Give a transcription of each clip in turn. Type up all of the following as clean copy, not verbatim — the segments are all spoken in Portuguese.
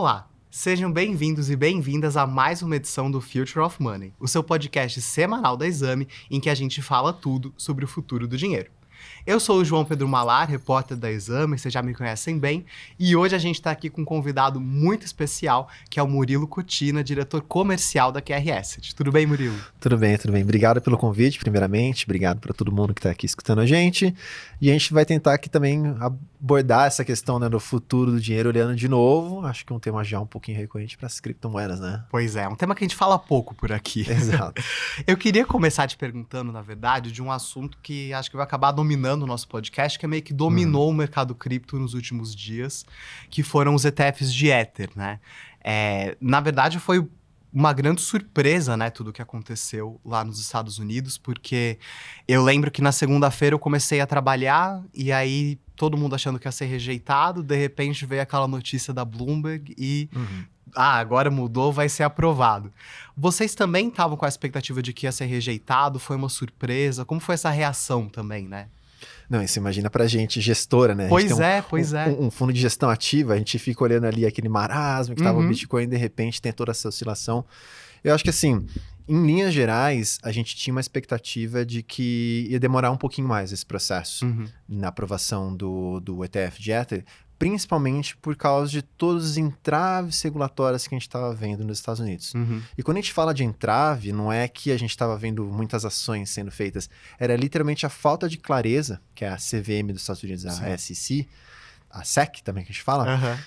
Olá, sejam bem-vindos e bem-vindas a mais uma edição do Future of Money, o seu podcast semanal da Exame, em que a gente fala tudo sobre o futuro do dinheiro. Eu sou o João Pedro Malar, repórter da Exame, vocês já me conhecem bem, e hoje a gente está aqui com um convidado muito especial, que é o Murilo Cutina, diretor comercial da QR Asset. Tudo bem, Murilo? Tudo bem, tudo bem. Obrigado pelo convite, primeiramente. Obrigado para todo mundo que está aqui escutando a gente. E a gente vai tentar aqui também abordar essa questão, né, do futuro do dinheiro olhando de novo. Acho que é um tema já um pouquinho recorrente para as criptomoedas, né? Pois é, um tema que a gente fala pouco por aqui. Exato. Eu queria começar te perguntando, na verdade, de um assunto que acho que vai acabar dominando o nosso podcast, que meio que dominou o mercado cripto nos últimos dias, que foram os ETFs de Ether, né? Na verdade, foi uma grande surpresa, né, tudo o que aconteceu lá nos Estados Unidos, porque eu lembro que na segunda-feira eu comecei a trabalhar e aí todo mundo achando que ia ser rejeitado, de repente veio aquela notícia da Bloomberg e agora mudou, vai ser aprovado. Vocês também estavam com a expectativa de que ia ser rejeitado? Foi uma surpresa? Como foi essa reação também, né? Não, isso imagina pra gente, gestora, né? Pois é. Um fundo de gestão ativa, a gente fica olhando ali aquele marasmo que tava o Bitcoin e de repente tem toda essa oscilação. Eu acho que assim, em linhas gerais, a gente tinha uma expectativa de que ia demorar um pouquinho mais esse processo na aprovação do ETF de Ether, principalmente por causa de todos os entraves regulatórios que a gente estava vendo nos Estados Unidos. E quando a gente fala de entrave, não é que a gente estava vendo muitas ações sendo feitas, era literalmente a falta de clareza, que é a CVM dos Estados Unidos, a SEC, a SEC também que a gente fala.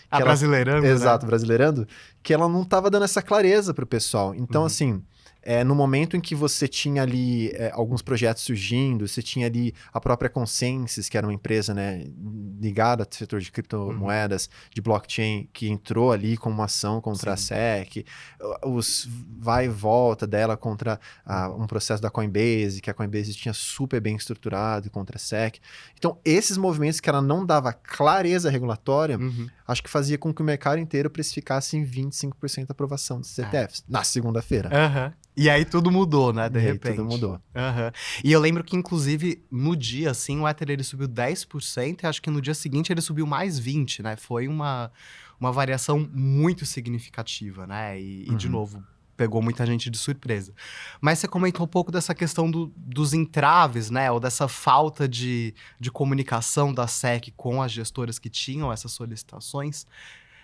Brasileirando, Exato, né? brasileirando, que ela não estava dando essa clareza para o pessoal. Então, assim, no momento em que você tinha ali alguns projetos surgindo, você tinha ali a própria Consensys, que era uma empresa, né, ligada ao setor de criptomoedas, de blockchain, que entrou ali com uma ação contra a SEC, os vai e volta dela contra um processo da Coinbase, que a Coinbase tinha super bem estruturado contra a SEC. Então, esses movimentos que ela não dava clareza regulatória, acho que fazia com que o mercado inteiro precificasse em 25% de aprovação desses ETFs, na segunda-feira. E aí tudo mudou, né, de repente. Tudo mudou. E eu lembro que, inclusive, no dia, assim, o Ether ele subiu 10% e acho que no dia seguinte ele subiu mais 20%, né? Foi uma variação muito significativa, né? E de novo, pegou muita gente de surpresa. Mas você comentou um pouco dessa questão dos entraves, né? Ou dessa falta de comunicação da SEC com as gestoras que tinham essas solicitações.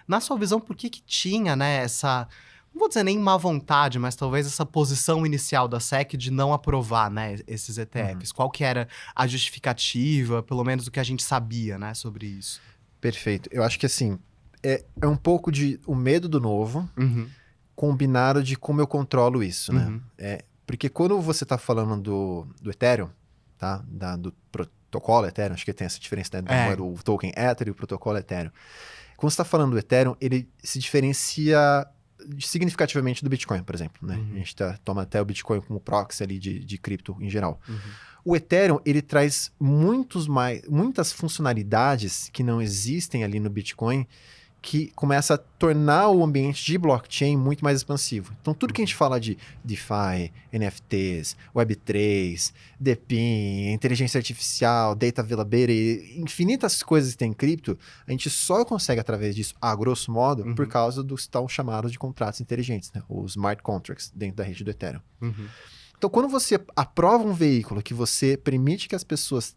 Na sua visão, por que tinha, né, essa... Não vou dizer nem má vontade, mas talvez essa posição inicial da SEC de não aprovar, né, esses ETFs. Qual que era a justificativa, pelo menos o que a gente sabia, né, sobre isso? Perfeito. Eu acho que assim, é um pouco de o medo do novo combinado de como eu controlo isso, né? Porque quando você está falando do Ethereum, tá? Do protocolo Ethereum, acho que tem essa diferença, né? Do token Ether e o protocolo Ethereum. Quando você está falando do Ethereum, ele se diferencia significativamente do Bitcoin, por exemplo, né? A gente toma até o Bitcoin como proxy ali de cripto em geral. O Ethereum, ele traz muitas funcionalidades que não existem ali no Bitcoin, que começa a tornar o ambiente de blockchain muito mais expansivo. Então, tudo que a gente fala de DeFi, NFTs, Web3, DePIN, inteligência artificial, data availability, infinitas coisas que tem em cripto, a gente só consegue através disso, a grosso modo, por causa dos tão chamados de contratos inteligentes, né? Os smart contracts dentro da rede do Ethereum. Então, quando você aprova um veículo que você permite que as pessoas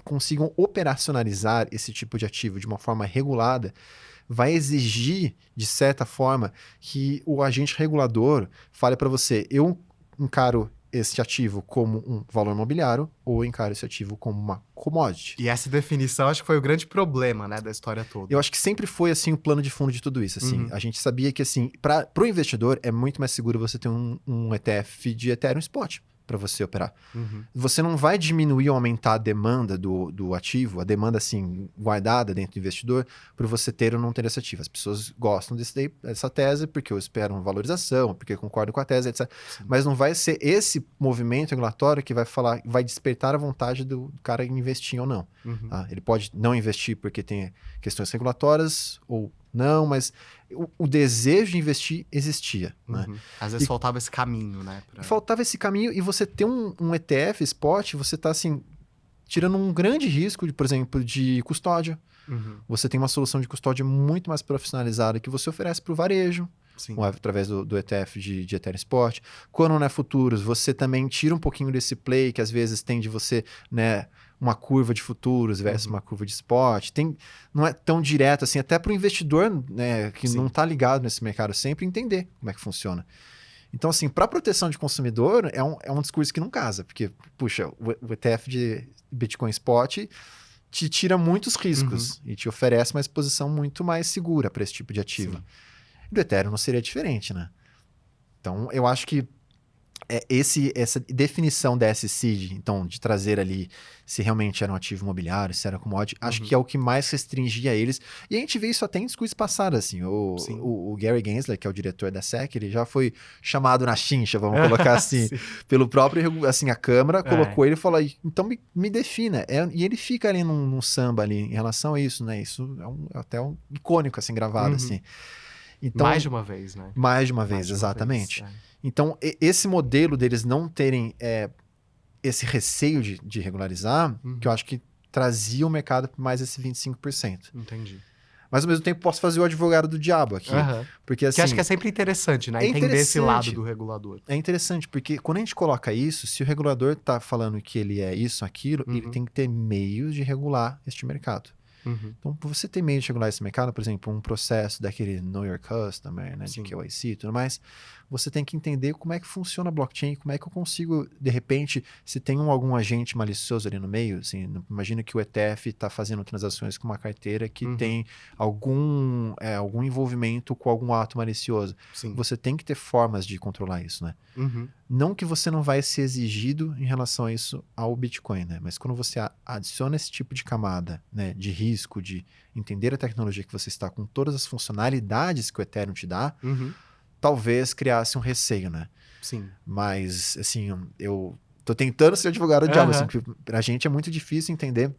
consigam operacionalizar esse tipo de ativo de uma forma regulada, vai exigir, de certa forma, que o agente regulador fale para você, eu encaro esse ativo como um valor imobiliário ou encaro esse ativo como uma commodity. E essa definição acho que foi o grande problema, né, da história toda. Eu acho que sempre foi assim o plano de fundo de tudo isso. Assim, a gente sabia que assim, para o investidor é muito mais seguro você ter um ETF de Ethereum Spot para você operar. Você não vai diminuir ou aumentar a demanda do ativo, a demanda assim guardada dentro do investidor, por você ter ou não ter esse ativo. As pessoas gostam dessa tese porque ou esperam valorização, porque concordam com a tese, etc. Mas não vai ser esse movimento regulatório que vai despertar a vontade do cara investir ou não. Ele pode não investir porque tem questões regulatórias ou não, mas o desejo de investir existia. Né? Às vezes faltava esse caminho, né? Faltava esse caminho e você ter um ETF spot, você está assim, tirando um grande risco, por exemplo, de custódia. você tem uma solução de custódia muito mais profissionalizada que você oferece para o varejo, através do ETF de Ethereum Spot. Quando não é futuros, você também tira um pouquinho desse play que às vezes tem de você, né, uma curva de futuros versus uma curva de spot. Não é tão direto assim, até para o investidor, né, que não está ligado nesse mercado sempre, entender como é que funciona. Então, assim, para proteção de consumidor, é um discurso que não casa, porque, puxa, o ETF de Bitcoin Spot te tira muitos riscos e te oferece uma exposição muito mais segura para esse tipo de ativo. E do Ethereum não seria diferente, né? Então, eu acho que essa definição da SCID, então, de trazer ali se realmente era um ativo imobiliário, se era commodity, acho que é o que mais restringia eles. E a gente vê isso até em discursos passados, assim. O Gary Gensler, que é o diretor da SEC, ele já foi chamado na chincha, vamos colocar assim, pelo próprio, assim, a Câmara colocou ele e falou, então me defina. E ele fica ali num samba ali em relação a isso, né? Isso é até um icônico, assim, gravado, assim. Então, mais de uma vez, né? Mais de uma vez, exatamente. Então, esse modelo deles não terem esse receio de regularizar, que eu acho que trazia o mercado para mais esse 25%. Entendi. Mas, ao mesmo tempo, posso fazer o advogado do diabo aqui. Porque, assim, que acho que é sempre interessante, né? Entender esse lado do regulador. É interessante, porque quando a gente coloca isso, se o regulador está falando que ele é isso, aquilo, ele tem que ter meios de regular este mercado. Então, para você ter meio de regular esse mercado, por exemplo, um processo daquele Know Your Customer, né, de KYC e tudo mais, você tem que entender como é que funciona a blockchain, como é que eu consigo, de repente, se tem algum agente malicioso ali no meio, assim, imagina que o ETF está fazendo transações com uma carteira que tem algum envolvimento com algum ato malicioso. Você tem que ter formas de controlar isso, né? Não que você não vai ser exigido em relação a isso ao Bitcoin, né? Mas quando você adiciona esse tipo de camada, né, de risco, de entender a tecnologia que você está com todas as funcionalidades que o Ethereum te dá, talvez criasse um receio, né? Mas, assim, eu tô tentando ser advogado do diabo, assim, porque pra gente é muito difícil entender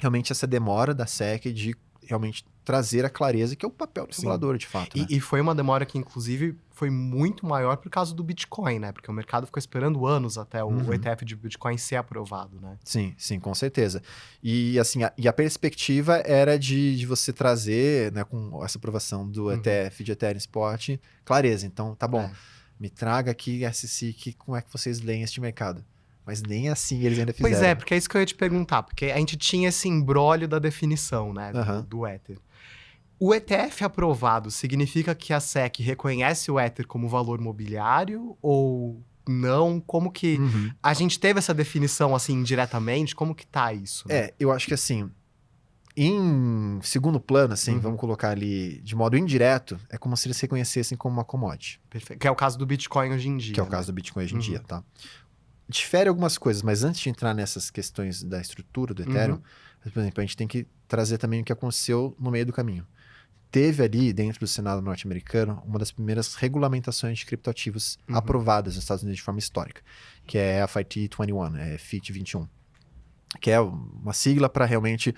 realmente essa demora da SEC de realmente trazer a clareza, que é o papel do regulador, de fato. Né? E foi uma demora que, inclusive, foi muito maior por causa do Bitcoin, né? Porque o mercado ficou esperando anos até o ETF de Bitcoin ser aprovado, né? Sim, com certeza. E, assim, a perspectiva era de você trazer, né, com essa aprovação do ETF de Ethereum Spot, clareza. Então, tá bom, me traga aqui, SC, como é que vocês leem este mercado? Mas nem assim eles ainda fizeram. Pois é, porque é isso que eu ia te perguntar. Porque a gente tinha esse imbróglio da definição, né? Do Ether. O ETF aprovado significa que a SEC reconhece o Ether como valor mobiliário ou não? Como que... A gente teve essa definição, assim, indiretamente? Como que tá isso? Né? Eu acho que, assim, em segundo plano, assim, vamos colocar ali de modo indireto, é como se eles reconhecessem como uma commodity. Perfeito. Que é o caso do Bitcoin hoje em dia. Que é o caso do Bitcoin hoje em dia, tá? Difere algumas coisas, mas antes de entrar nessas questões da estrutura do Ethereum, por exemplo, a gente tem que trazer também o que aconteceu no meio do caminho. Teve ali, dentro do Senado norte-americano, uma das primeiras regulamentações de criptoativos aprovadas nos Estados Unidos de forma histórica, que é a FIT 21, FIT 21, que é uma sigla para realmente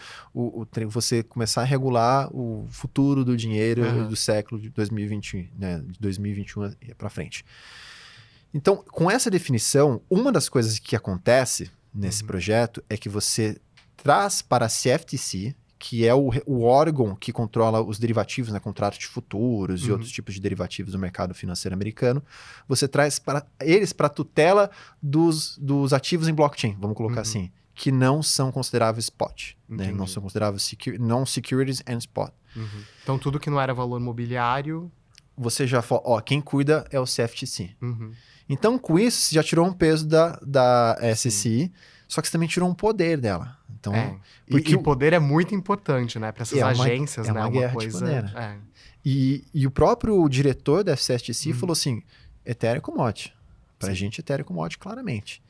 você começar a regular o futuro do dinheiro do século de 2021, né, de 2021 para frente. Então, com essa definição, uma das coisas que acontece nesse projeto é que você traz para a CFTC, que é o órgão que controla os derivativos, né, contratos de futuros e outros tipos de derivativos do mercado financeiro americano, você traz para eles para a tutela dos ativos em blockchain, vamos colocar assim, que não são consideráveis spot, né, não são consideráveis non-securities and spot. Então, tudo que não era valor mobiliário... Você já fala, quem cuida é o CFTC. Então, com isso, você já tirou um peso da SEC, só que você também tirou um poder dela. Então, porque o poder é muito importante, né? Para essas agências, né? É uma guerra de poder. E o próprio diretor da CFTC falou assim, Ethereum commodity. Pra gente, Ethereum commodity, claramente.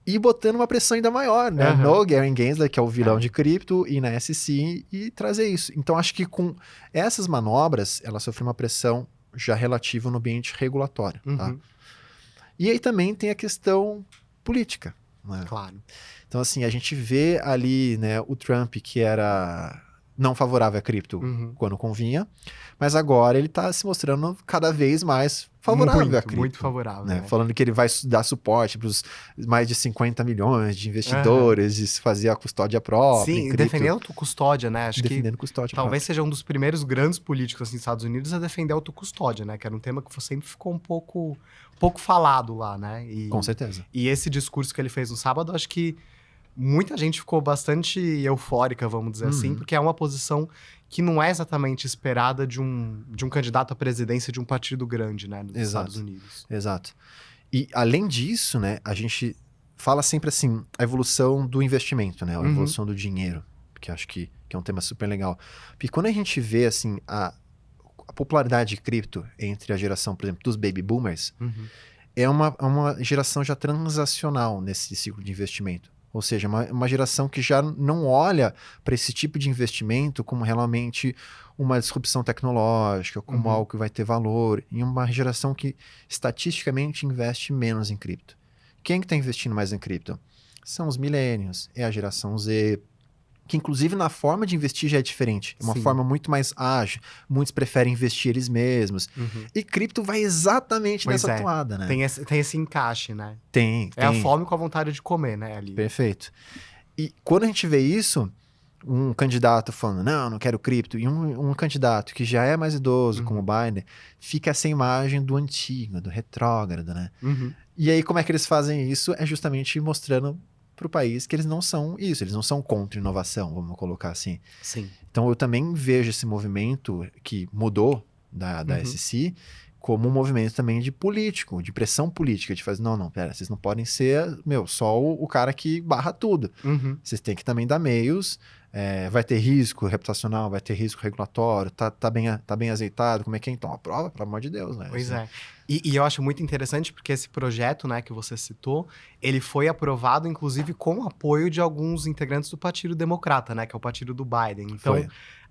E botando uma pressão ainda maior, né? No Gary Gensler, que é o vilão de cripto, e na SEC, e trazer isso. Então, acho que com essas manobras, ela sofreu uma pressão já relativa no ambiente regulatório, tá? E aí também tem a questão política, né? Claro. Então, assim, a gente vê ali, né, o Trump, que era não favorável a cripto quando convinha, mas agora ele está se mostrando cada vez mais favorável a cripto. Muito favorável. Né? Falando que ele vai dar suporte para os mais de 50 milhões de investidores, de fazer a custódia própria. Sim, defendendo a autocustódia, né? Acho defendendo que custódia talvez própria. seja um dos primeiros grandes políticos assim, nos Estados Unidos a defender a autocustódia, né? Que era um tema que sempre ficou um pouco falado lá, né? Com certeza. E esse discurso que ele fez no sábado, acho que muita gente ficou bastante eufórica, vamos dizer assim, porque é uma posição que não é exatamente esperada de um candidato à presidência de um partido grande, né, nos Estados Unidos. Exato. E, além disso, né, a gente fala sempre assim, a evolução do investimento, né, a evolução do dinheiro, que acho que é um tema super legal. Porque quando a gente vê, assim, a popularidade de cripto entre a geração, por exemplo, dos baby boomers, é uma geração já transacional nesse ciclo de investimento. Ou seja, uma geração que já não olha para esse tipo de investimento como realmente uma disrupção tecnológica, como algo que vai ter valor, e uma geração que estatisticamente investe menos em cripto. Quem que está investindo mais em cripto? São os millennials, é a geração Z, que inclusive na forma de investir já é diferente. É uma forma muito mais ágil. Muitos preferem investir eles mesmos. E cripto vai exatamente nessa toada, né? Tem esse encaixe, né? Tem. A fome com a vontade de comer, né? Ali. Perfeito. E quando a gente vê isso, um candidato falando, não quero cripto, e um candidato que já é mais idoso, como o Biden, fica essa imagem do antigo, do retrógrado, né? E aí, como é que eles fazem isso? É justamente mostrando para o país que eles não são isso, eles não são contra inovação, vamos colocar assim. Sim. Então eu também vejo esse movimento que mudou da SEC como um movimento também de político, de pressão política, de fazer, não, pera, vocês não podem ser, só o cara que barra tudo. Vocês têm que também dar meios, vai ter risco reputacional, vai ter risco regulatório, tá bem azeitado, como é que é? Então, a prova, pelo amor de Deus, né? Pois é. E eu acho muito interessante porque esse projeto, né, que você citou, ele foi aprovado, inclusive, com o apoio de alguns integrantes do Partido Democrata, né, que é o partido do Biden. Então,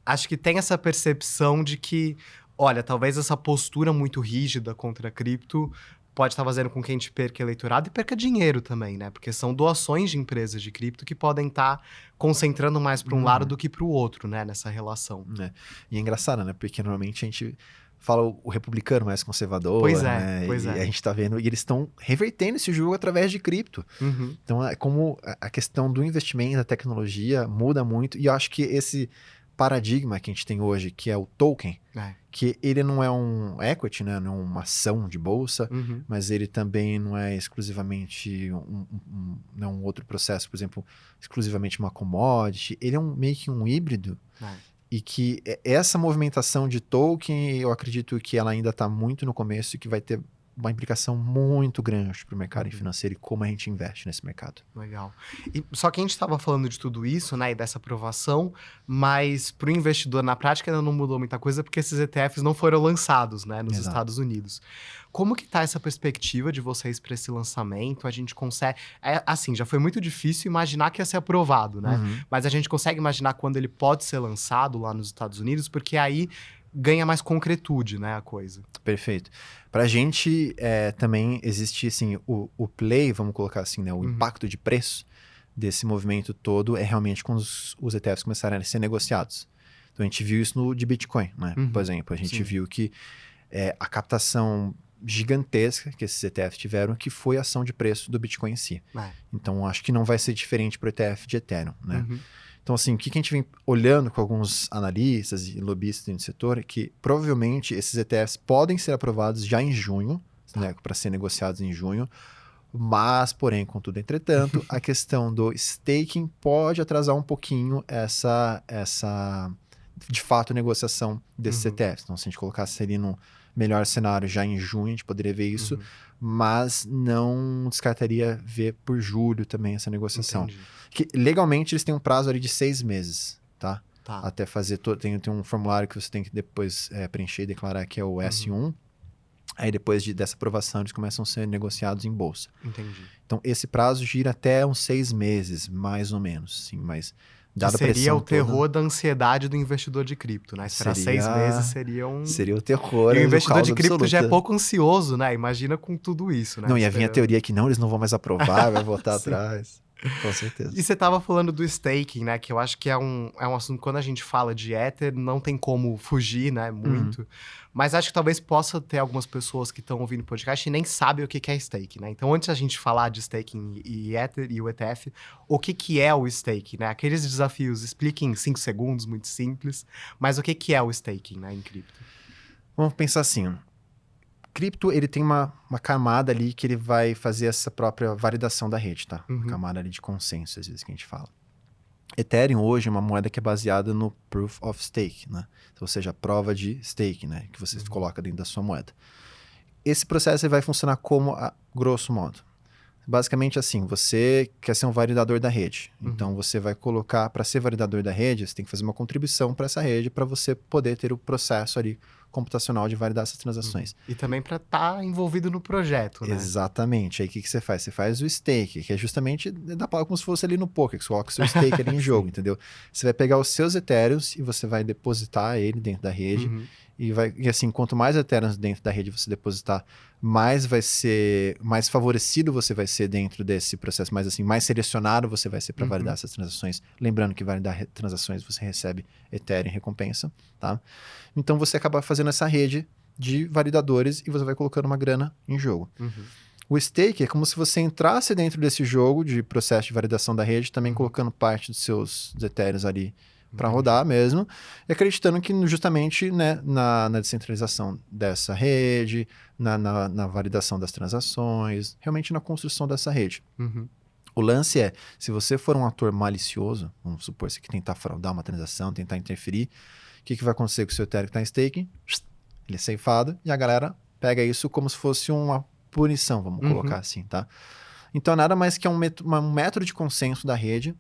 acho que tem essa percepção de que, olha, talvez essa postura muito rígida contra a cripto pode estar fazendo com que a gente perca eleitorado e perca dinheiro também, né? Porque são doações de empresas de cripto que podem estar concentrando mais para um lado do que para o outro, né, nessa relação. E é engraçado, né? Porque normalmente a gente fala o republicano mais conservador, pois né? Pois é. A gente tá vendo, e eles estão revertendo esse jogo através de cripto. Então, é como a questão do investimento, da tecnologia muda muito, e eu acho que esse paradigma que a gente tem hoje, que é o token, que ele não é um equity, né? Não é uma ação de bolsa, mas ele também não é exclusivamente um outro processo, por exemplo, exclusivamente uma commodity, ele é meio que um híbrido, e que essa movimentação de token, eu acredito que ela ainda está muito no começo e que vai ter uma implicação muito grande para o mercado financeiro e como a gente investe nesse mercado. Legal. E, só que a gente estava falando de tudo isso, né, e dessa aprovação, mas para o investidor, na prática, ainda não mudou muita coisa porque esses ETFs não foram lançados, né, nos Estados Unidos. Como que tá essa perspectiva de vocês para esse lançamento? A gente consegue... assim, já foi muito difícil imaginar que ia ser aprovado, né? Mas a gente consegue imaginar quando ele pode ser lançado lá nos Estados Unidos, porque aí ganha mais concretude, né, a coisa. Perfeito. Pra gente, também existe, assim, o play, vamos colocar assim, né, o impacto de preço desse movimento todo é realmente quando os ETFs começarem a ser negociados. Então, a gente viu isso de Bitcoin, né? Por exemplo, a gente viu que a captação gigantesca que esses ETFs tiveram, que foi a ação de preço do Bitcoin em si. Então, acho que não vai ser diferente para o ETF de Ethereum, né? Então, assim, o que a gente vem olhando com alguns analistas e lobistas do setor é que provavelmente esses ETFs podem ser aprovados já em junho, né, para ser negociados em junho, mas, porém, contudo, entretanto, a questão do staking pode atrasar um pouquinho essa de fato, negociação desses ETFs. Então, se a gente colocasse ali no melhor cenário já em junho, a gente poderia ver isso, mas não descartaria ver por julho também essa negociação. Que, legalmente, eles têm um prazo ali de 6 meses, tá? Até fazer tem um formulário que você tem que depois preencher e declarar que é o S1. Aí, depois dessa aprovação, eles começam a ser negociados em bolsa. Entendi. Então, esse prazo gira até uns 6 meses, mais ou menos, sim, mas... Que seria o terror da ansiedade do investidor de cripto, né? Esperar 6 meses seria um... Seria o terror. E o investidor de cripto já é pouco ansioso, né? Imagina com tudo isso, né? Não, ia vir a teoria que não, eles não vão mais aprovar, vai voltar atrás. Com certeza. E você estava falando do staking, né? Que eu acho que é um assunto, quando a gente fala de Ether, não tem como fugir, né? Muito. Mas acho que talvez possa ter algumas pessoas que estão ouvindo o podcast e nem sabem o que é staking, né? Então, antes da gente falar de staking e Ether e o ETF, o que é o staking, né? Aqueles desafios, explique em 5 segundos, muito simples. Mas o que é o staking, né? Em cripto? Vamos pensar assim, cripto, ele tem uma camada ali que ele vai fazer essa própria validação da rede, tá? Uma camada ali de consenso, às vezes, que a gente fala. Ethereum hoje é uma moeda que é baseada no Proof of Stake, né? Ou seja, a prova de stake, né? Que você coloca dentro da sua moeda. Esse processo vai funcionar como, grosso modo. Basicamente assim, você quer ser um validador da rede. Então, você vai colocar, para ser validador da rede, você tem que fazer uma contribuição para essa rede para você poder ter o processo ali computacional de validar essas transações. E também para estar envolvido no projeto, né? Exatamente. Aí o que você faz? Você faz o stake, que é justamente como se fosse ali no poker, que você coloca o seu stake ali em jogo, entendeu? Você vai pegar os seus Ethereums e você vai depositar ele dentro da rede. E assim, quanto mais Ethereums dentro da rede você depositar, mais favorecido você vai ser dentro desse processo, mais selecionado você vai ser para validar essas transações. Lembrando que validar transações você recebe Ethereum em recompensa, tá? Então você acaba fazendo essa rede de validadores e você vai colocando uma grana em jogo. O stake é como se você entrasse dentro desse jogo de processo de validação da rede, também colocando parte dos seus Ethereums ali para rodar mesmo, e acreditando que justamente, né, na descentralização dessa rede, na validação das transações, realmente na construção dessa rede. O lance é, se você for um ator malicioso, vamos supor, você que tentar fraudar uma transação, tentar interferir, o que vai acontecer com o seu Ethereum que está em staking? Ele é ceifado e a galera pega isso como se fosse uma punição, vamos colocar assim, tá? Então, nada mais que um método de consenso da rede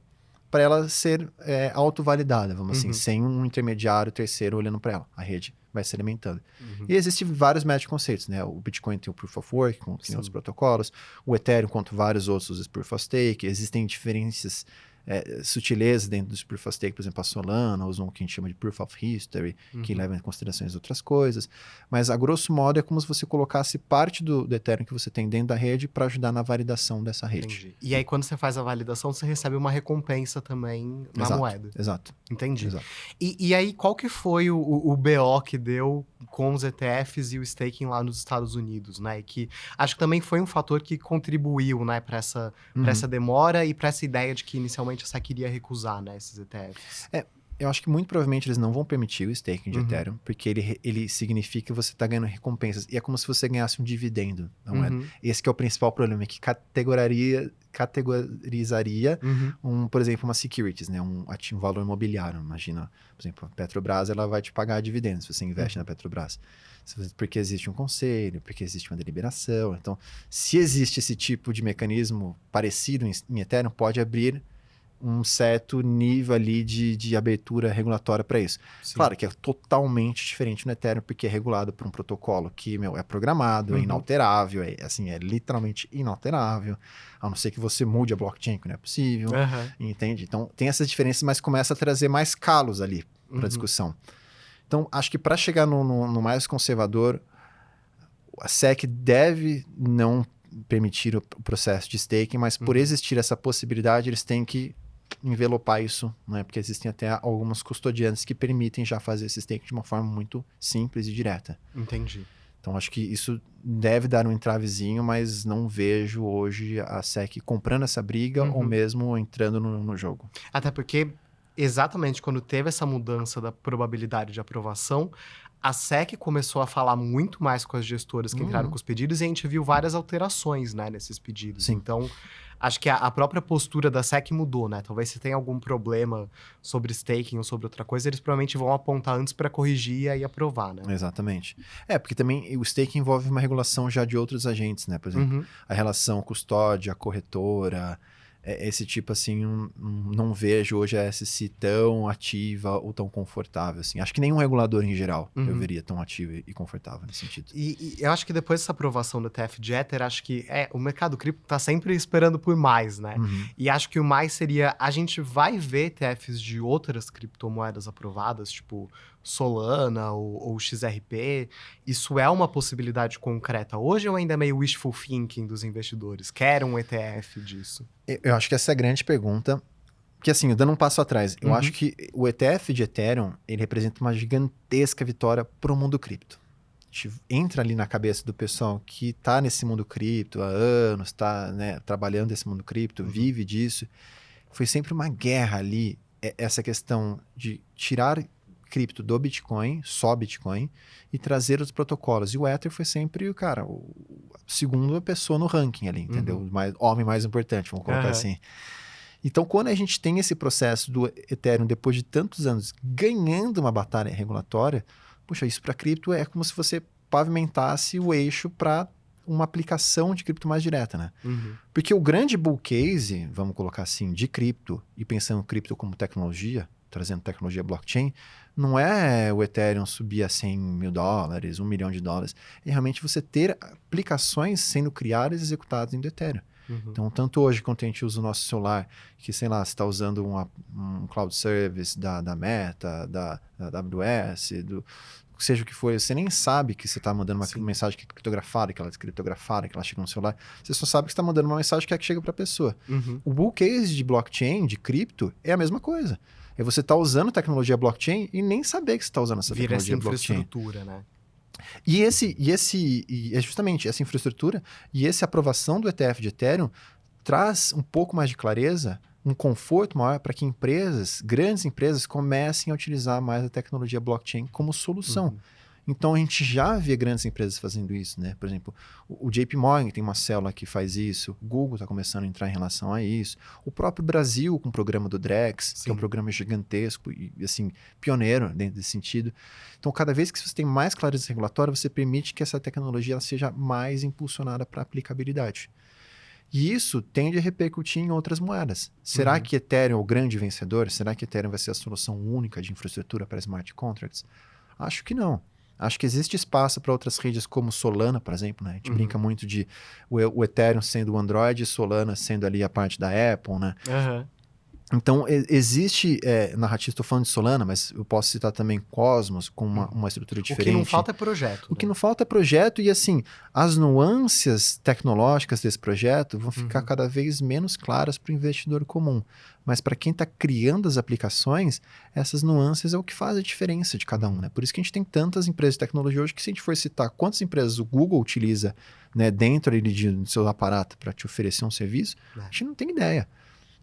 para ela ser autovalidada, vamos assim, sem um intermediário terceiro olhando para ela. A rede vai se alimentando. E existem vários métodos de conceitos, né? O Bitcoin tem o Proof of Work, com outros protocolos, o Ethereum, quanto vários outros, os Proof of Stake, existem diferenças, sutilezas dentro dos Proof of Stake, por exemplo, a Solana usa um que a gente chama de Proof of History, que leva em consideração outras coisas, mas a grosso modo é como se você colocasse parte do Ethereum que você tem dentro da rede para ajudar na validação dessa rede. Entendi. E aí, quando você faz a validação, você recebe uma recompensa também na moeda. Exato. Entendi. Exato. E aí, qual que foi o BO que deu com os ETFs e o staking lá nos Estados Unidos, né? E que acho que também foi um fator que contribuiu, né, para essa demora e para essa ideia de que inicialmente a SEC iria recusar, né, esses ETFs. Eu acho que muito provavelmente eles não vão permitir o staking de Ethereum, porque ele significa que você está ganhando recompensas. E é como se você ganhasse um dividendo na moeda. Esse que é o principal problema, é que categorizaria, por exemplo, uma securities, né? um valor imobiliário. Imagina, por exemplo, a Petrobras, ela vai te pagar dividendos se você investe na Petrobras. Porque existe um conselho, porque existe uma deliberação. Então, se existe esse tipo de mecanismo parecido em Ethereum, pode abrir um certo nível ali de abertura regulatória para isso. Sim. Claro que é totalmente diferente no Ethereum, porque é regulado por um protocolo que, é programado, é inalterável, é literalmente inalterável, a não ser que você mude a blockchain, que não é possível, entende? Então, tem essas diferenças, mas começa a trazer mais calos ali para a discussão. Então, acho que para chegar no mais conservador, a SEC deve não permitir o processo de staking, mas por existir essa possibilidade, eles têm que envelopar isso, né? Porque existem até algumas custodiantes que permitem já fazer esse staking de uma forma muito simples e direta. Entendi. Então, acho que isso deve dar um entravezinho, mas não vejo hoje a SEC comprando essa briga ou mesmo entrando no jogo. Até porque, exatamente quando teve essa mudança da probabilidade de aprovação, a SEC começou a falar muito mais com as gestoras que entraram com os pedidos e a gente viu várias alterações, né, nesses pedidos. Sim. Então, acho que a própria postura da SEC mudou, né? Talvez se tenha algum problema sobre staking ou sobre outra coisa, eles provavelmente vão apontar antes para corrigir e aí aprovar, né? Exatamente. Porque também o staking envolve uma regulação já de outros agentes, né? Por exemplo, a relação custódia, corretora, esse tipo assim, não vejo hoje a SEC tão ativa ou tão confortável, assim. Acho que nenhum regulador em geral eu veria tão ativo e confortável nesse sentido. E eu acho que depois dessa aprovação do ETF de Ether, acho que o mercado cripto tá sempre esperando por mais, né? E acho que o mais seria, a gente vai ver ETFs de outras criptomoedas aprovadas, tipo Solana ou XRP, isso é uma possibilidade concreta hoje ou ainda é meio wishful thinking dos investidores? Querem um ETF disso? Eu acho que essa é a grande pergunta. Porque assim, dando um passo atrás, eu acho que o ETF de Ethereum, ele representa uma gigantesca vitória para o mundo cripto. A gente entra ali na cabeça do pessoal que está nesse mundo cripto há anos, está, né, trabalhando nesse mundo cripto, vive disso. Foi sempre uma guerra ali, essa questão de tirar cripto do Bitcoin, só Bitcoin, e trazer os protocolos. E o Ether foi sempre o cara, a segunda pessoa no ranking ali, entendeu? O homem mais importante, vamos colocar assim. Então, quando a gente tem esse processo do Ethereum, depois de tantos anos, ganhando uma batalha regulatória, puxa, isso para cripto é como se você pavimentasse o eixo para uma aplicação de cripto mais direta, né? Porque o grande bull case, vamos colocar assim, de cripto, e pensando cripto como tecnologia, trazendo tecnologia blockchain, não é o Ethereum subir a $100 mil, $1 milhão, é realmente você ter aplicações sendo criadas e executadas no Ethereum. Então, tanto hoje quanto a gente usa o nosso celular, que, sei lá, você está usando um cloud service da Meta, da AWS, seja o que for, você nem sabe que você está mandando uma mensagem que é criptografada, que ela é descriptografada, que ela chega no celular. Você só sabe que você está mandando uma mensagem que chega para a pessoa. O bull case de blockchain, de cripto, é a mesma coisa. É você estar usando tecnologia blockchain e nem saber que você está usando essa tecnologia blockchain. Vira essa infraestrutura, né? E é justamente essa infraestrutura e essa aprovação do ETF de Ethereum traz um pouco mais de clareza, um conforto maior para que grandes empresas, comecem a utilizar mais a tecnologia blockchain como solução. Então, a gente já vê grandes empresas fazendo isso, né? Por exemplo, o JP Morgan tem uma célula que faz isso, o Google está começando a entrar em relação a isso, o próprio Brasil com o programa do Drex, que é um programa gigantesco e, assim, pioneiro dentro desse sentido. Então, cada vez que você tem mais clareza regulatória, você permite que essa tecnologia ela seja mais impulsionada para aplicabilidade. E isso tende a repercutir em outras moedas. Será que Ethereum é o grande vencedor? Será que Ethereum vai ser a solução única de infraestrutura para smart contracts? Acho que não. Acho que existe espaço para outras redes como Solana, por exemplo, né? A gente brinca muito de o Ethereum sendo o Android e Solana sendo ali a parte da Apple, né? Então, existe narrativa, estou falando de Solana, mas eu posso citar também Cosmos com uma estrutura diferente. O que não falta é projeto. O que não falta é projeto e, assim, as nuances tecnológicas desse projeto vão ficar cada vez menos claras para o investidor comum. Mas para quem está criando as aplicações, essas nuances é o que faz a diferença de cada um, né? Por isso que a gente tem tantas empresas de tecnologia hoje que, se a gente for citar quantas empresas o Google utiliza, né, dentro do seu aparato para te oferecer um serviço, a gente não tem ideia.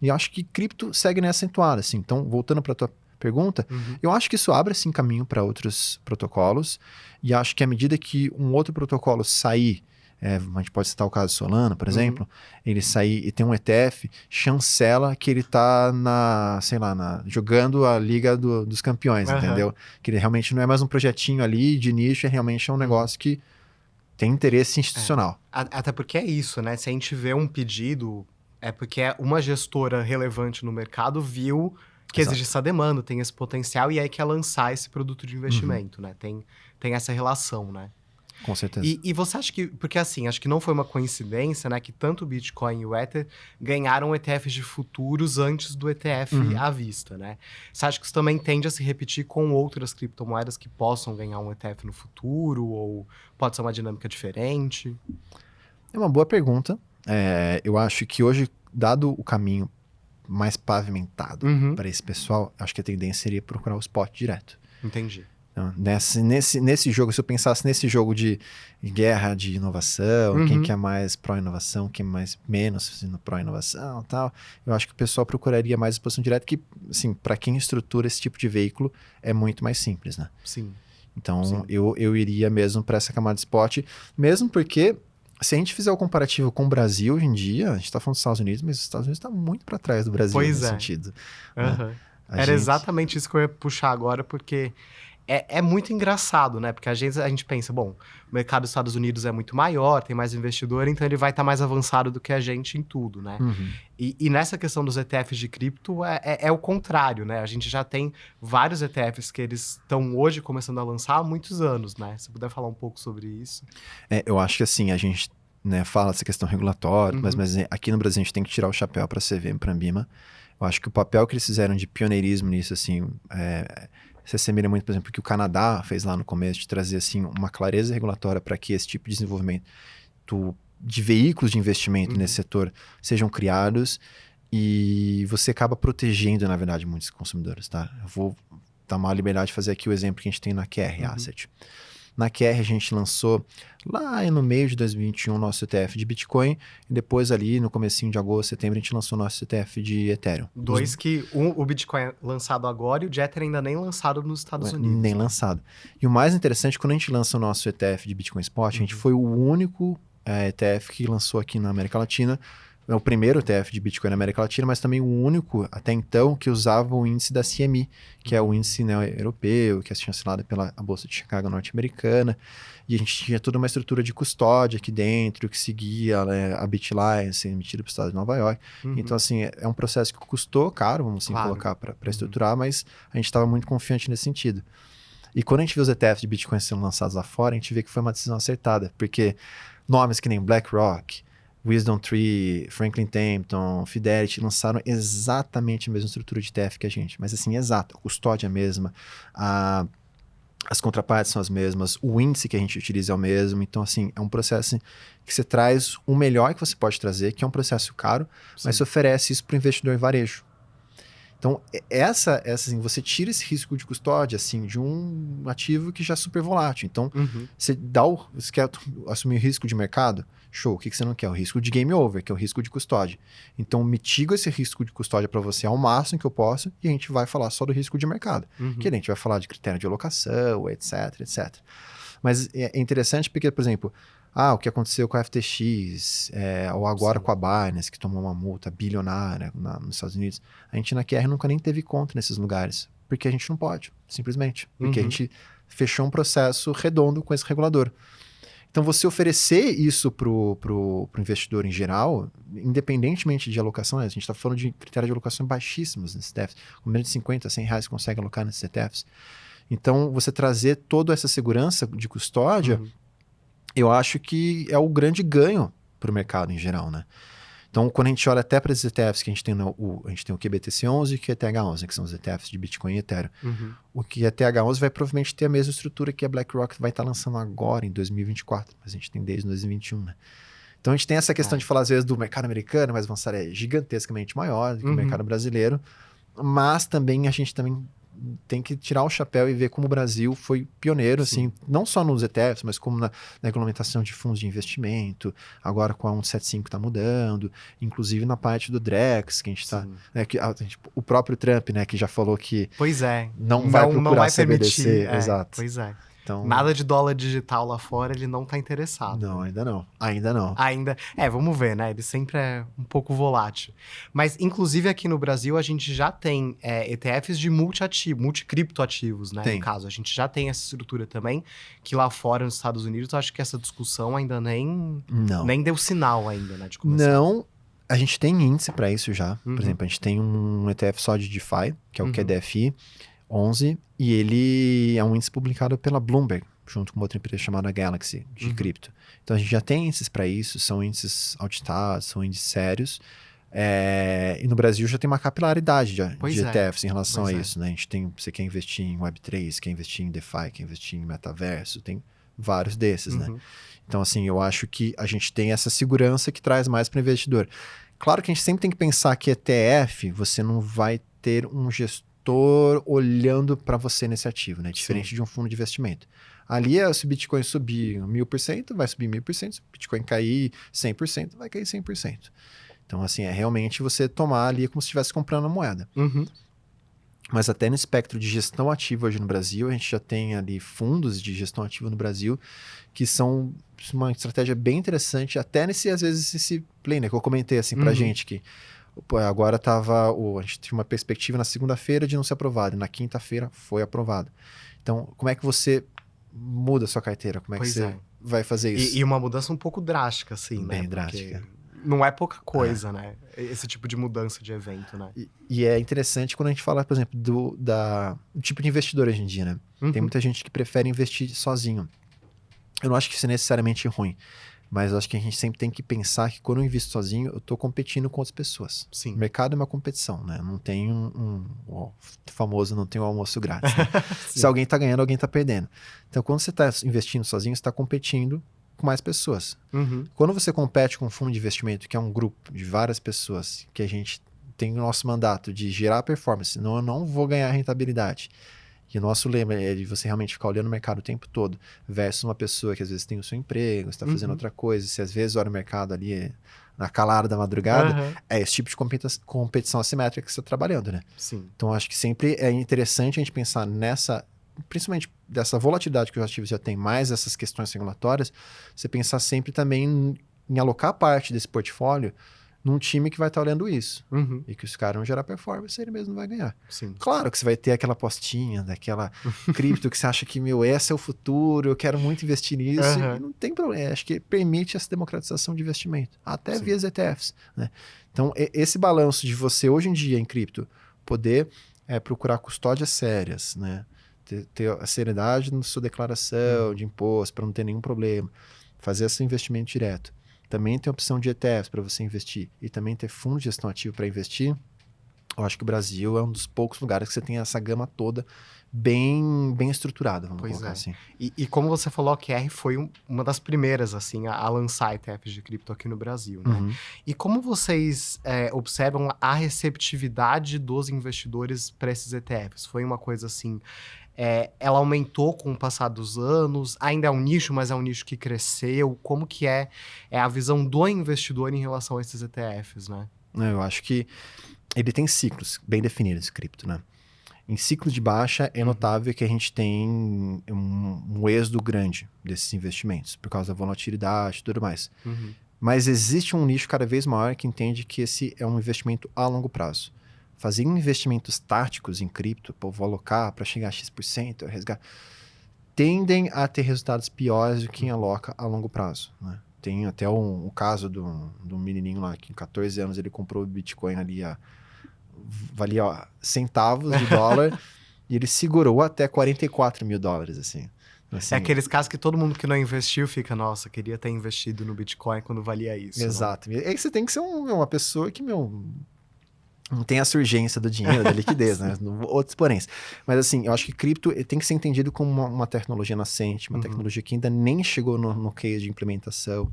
E eu acho que cripto segue nessa entoada, assim. Então, voltando para a tua pergunta, eu acho que isso abre, assim, caminho para outros protocolos. E acho que à medida que um outro protocolo sair, a gente pode citar o caso do Solana, por exemplo, ele sair e tem um ETF, chancela que ele está jogando a Liga dos Campeões, entendeu? Que ele realmente não é mais um projetinho ali de nicho, realmente é um negócio que tem interesse institucional. Até porque é isso, né? Se a gente vê um pedido... É porque uma gestora relevante no mercado viu que existe essa demanda, tem esse potencial, e aí quer lançar esse produto de investimento, né? Tem essa relação, né? Com certeza. E você acha que... Porque assim, acho que não foi uma coincidência, né? Que tanto o Bitcoin e o Ether ganharam ETFs de futuros antes do ETF à vista, né? Você acha que isso também tende a se repetir com outras criptomoedas que possam ganhar um ETF no futuro? Ou pode ser uma dinâmica diferente? É uma boa pergunta. Eu acho que hoje, dado o caminho mais pavimentado para esse pessoal, acho que a tendência seria procurar o spot direto. Entendi. Então, nesse jogo, se eu pensasse nesse jogo de guerra de inovação, quem que é mais pró-inovação, quem é menos pró-inovação e tal, eu acho que o pessoal procuraria mais exposição direta, que, assim, para quem estrutura esse tipo de veículo, é muito mais simples, né? Sim. Então, eu iria mesmo para essa camada de spot, mesmo porque... Se a gente fizer o comparativo com o Brasil hoje em dia, a gente está falando dos Estados Unidos, mas os Estados Unidos está muito para trás do Brasil nesse sentido. Né? Era exatamente isso que eu ia puxar agora, porque é muito engraçado, né? Porque a gente pensa, bom, o mercado dos Estados Unidos é muito maior, tem mais investidor, então ele vai estar mais avançado do que a gente em tudo, né? E nessa questão dos ETFs de cripto, é o contrário, né? A gente já tem vários ETFs que eles estão hoje começando a lançar há muitos anos, né? Se puder falar um pouco sobre isso. Eu acho que assim, a gente, né, fala dessa questão regulatória, mas aqui no Brasil a gente tem que tirar o chapéu para a CVM e para a Anbima. Eu acho que o papel que eles fizeram de pioneirismo nisso, assim, se assemelha muito, por exemplo, que o Canadá fez lá no começo, de trazer assim, uma clareza regulatória para que esse tipo de desenvolvimento de veículos de investimento nesse setor sejam criados e você acaba protegendo, na verdade, muitos consumidores, tá? Eu vou dar uma liberdade de fazer aqui o exemplo que a gente tem na QR Asset. Na QR a gente lançou lá no meio de 2021 o nosso ETF de Bitcoin e depois ali no comecinho de agosto, setembro, a gente lançou o nosso ETF de Ethereum. O Bitcoin é lançado agora e o de Ether ainda nem lançado nos Estados Unidos. Nem lançado. E o mais interessante, quando a gente lança o nosso ETF de Bitcoin Spot, a gente foi o único ETF que lançou aqui na América Latina. É o primeiro ETF de Bitcoin na América Latina, mas também o único, até então, que usava o índice da CME, que é o índice europeu, que é chancelado pela Bolsa de Chicago norte-americana. E a gente tinha toda uma estrutura de custódia aqui dentro, que seguia a Bitline, sendo emitida para o estado de Nova York. Então, assim, é um processo que custou caro, vamos assim colocar para estruturar, mas a gente estava muito confiante nesse sentido. E quando a gente vê os ETFs de Bitcoin sendo lançados lá fora, a gente vê que foi uma decisão acertada, porque nomes que nem BlackRock, Wisdom Tree, Franklin Templeton, Fidelity lançaram exatamente a mesma estrutura de ETF que a gente. Mas assim, exato. A custódia é a mesma, as contrapartes são as mesmas, o índice que a gente utiliza é o mesmo. Então, assim, é um processo que você traz o melhor que você pode trazer, que é um processo caro, mas você oferece isso para o investidor em varejo. Então, assim, você tira esse risco de custódia, assim, de um ativo que já é super volátil. Então, você quer assumir o risco de mercado? Show. O que você não quer? O risco de game over, que é o risco de custódia. Então, mitigo esse risco de custódia para você ao máximo que eu posso e a gente vai falar só do risco de mercado. Que a gente vai falar de critério de alocação, etc, etc. Mas é interessante porque, por exemplo, o que aconteceu com a FTX, ou agora com a Binance, que tomou uma multa bilionária nos Estados Unidos. A gente na QR nunca nem teve conta nesses lugares, porque a gente não pode, simplesmente. Porque a gente fechou um processo redondo com esse regulador. Então, você oferecer isso pro investidor em geral, independentemente de alocação, a gente está falando de critérios de alocação baixíssimos nesses ETFs, com menos de 50, 100 reais você consegue alocar nesses ETFs. Então, você trazer toda essa segurança de custódia, eu acho que é o grande ganho para o mercado em geral, né? Então, quando a gente olha até para esses ETFs que a gente tem o QBTC11 e o QTH11, que são os ETFs de Bitcoin e Ethereum. O QTH11 vai provavelmente ter a mesma estrutura que a BlackRock vai estar lançando agora, em 2024. Mas a gente tem desde 2021, né? Então, a gente tem essa questão de falar, às vezes, do mercado americano, mas avançar é gigantescamente maior do que o mercado brasileiro. Mas também a gente tem que tirar o chapéu e ver como o Brasil foi pioneiro, assim, não só nos ETFs, mas como na regulamentação de fundos de investimento, agora com a 175 está mudando, inclusive na parte do Drex, que a gente está... Né, o próprio Trump, né, que já falou que não vai procurar CBDC. Exato. Pois é. Então, nada de dólar digital lá fora, ele não tá interessado. Não, ainda não. Ainda não. Vamos ver, né? Ele sempre é um pouco volátil. Mas, inclusive, aqui no Brasil, a gente já tem ETFs de multicriptoativos, né? No caso, a gente já tem essa estrutura também, que lá fora, nos Estados Unidos, eu acho que essa discussão ainda nem deu sinal ainda, né? De começar. Não. A gente tem índice para isso já. Por exemplo, a gente tem um ETF só de DeFi, que é o QDFI 11, e ele é um índice publicado pela Bloomberg, junto com outra empresa chamada Galaxy, de cripto. Então, a gente já tem índices para isso, são índices auditados, são índices sérios. E no Brasil já tem uma capilaridade de ETFs em relação a isso, né? A gente tem, você quer investir em Web3, quer investir em DeFi, quer investir em metaverso, tem vários desses, né? Então, assim, eu acho que a gente tem essa segurança que traz mais para o investidor. Claro que a gente sempre tem que pensar que ETF, você não vai ter um gestor olhando para você nesse ativo, né? Diferente de um fundo de investimento. Ali, se o Bitcoin subir 1000%, vai subir 1000%. Se o Bitcoin cair 100%, vai cair 100%. Então, assim, é realmente você tomar ali como se estivesse comprando a moeda. Mas até no espectro de gestão ativa hoje no Brasil, a gente já tem ali fundos de gestão ativa no Brasil que são uma estratégia bem interessante, até às vezes, esse play, né? Que eu comentei assim pra gente que agora a gente tinha uma perspectiva na segunda-feira de não ser aprovado, e na quinta-feira foi aprovado. Então, como é que você muda a sua carteira? Como é que você vai fazer isso? E uma mudança um pouco drástica, assim, né? Bem drástica. Não é pouca coisa, né? Esse tipo de mudança de evento, né? E é interessante quando a gente fala, por exemplo, do tipo de investidor hoje em dia, né? Tem muita gente que prefere investir sozinho. Eu não acho que isso é necessariamente ruim. Mas eu acho que a gente sempre tem que pensar que quando eu invisto sozinho, eu estou competindo com outras pessoas. Sim. O mercado é uma competição, né? Não tem o famoso não tem um almoço grátis, né? Se alguém está ganhando, alguém está perdendo. Então, quando você está investindo sozinho, você está competindo com mais pessoas. Quando você compete com um fundo de investimento, que é um grupo de várias pessoas, que a gente tem o nosso mandato de gerar performance, senão eu não vou ganhar rentabilidade. E o nosso lema é de você realmente ficar olhando o mercado o tempo todo, versus uma pessoa que às vezes tem o seu emprego, está fazendo outra coisa, se às vezes olha o mercado ali na calada da madrugada, é esse tipo de competição assimétrica que você está trabalhando, né? Sim. Então, acho que sempre é interessante a gente pensar nessa, principalmente dessa volatilidade que os ativos já têm, mais essas questões regulatórias, você pensar sempre também em alocar parte desse portfólio num time que vai estar olhando isso. E que os caras vão gerar performance, ele mesmo não vai ganhar. Sim. Claro que você vai ter aquela apostinha, daquela cripto que você acha que, esse é o futuro, eu quero muito investir nisso. E não tem problema. Acho que permite essa democratização de investimento. Até via ETFs, né? Então, esse balanço de você, hoje em dia, em cripto, poder procurar custódias sérias, né? Ter a seriedade na sua declaração de imposto, para não ter nenhum problema. Fazer esse investimento direto. Também tem a opção de ETFs para você investir e também ter fundo de gestão ativa para investir. Eu acho que o Brasil é um dos poucos lugares que você tem essa gama toda bem estruturada, vamos colocar assim. E como você falou, a QR foi uma das primeiras assim, a lançar ETFs de cripto aqui no Brasil, né? E como vocês observam a receptividade dos investidores para esses ETFs? Foi uma coisa assim... ela aumentou com o passar dos anos, ainda é um nicho, mas é um nicho que cresceu. Como que é a visão do investidor em relação a esses ETFs, né? Eu acho que ele tem ciclos bem definidos, cripto, né? Em ciclo de baixa, é notável que a gente tem um êxodo grande desses investimentos, por causa da volatilidade e tudo mais. Mas existe um nicho cada vez maior que entende que esse é um investimento a longo prazo. Fazer investimentos táticos em cripto, vou alocar para chegar a X%, resgatar, tendem a ter resultados piores do que quem aloca a longo prazo, né? Tem até um caso de um menininho lá que, com 14 anos, ele comprou o Bitcoin ali, valia centavos de dólar, e ele segurou até $44 mil, assim. É aqueles casos que todo mundo que não investiu fica, nossa, queria ter investido no Bitcoin quando valia isso. Exato. E aí você tem que ser uma pessoa que, não tem essa urgência do dinheiro, da liquidez, né? Outros poréns. Mas assim, eu acho que cripto tem que ser entendido como uma tecnologia nascente, uma tecnologia que ainda nem chegou no case de implementação.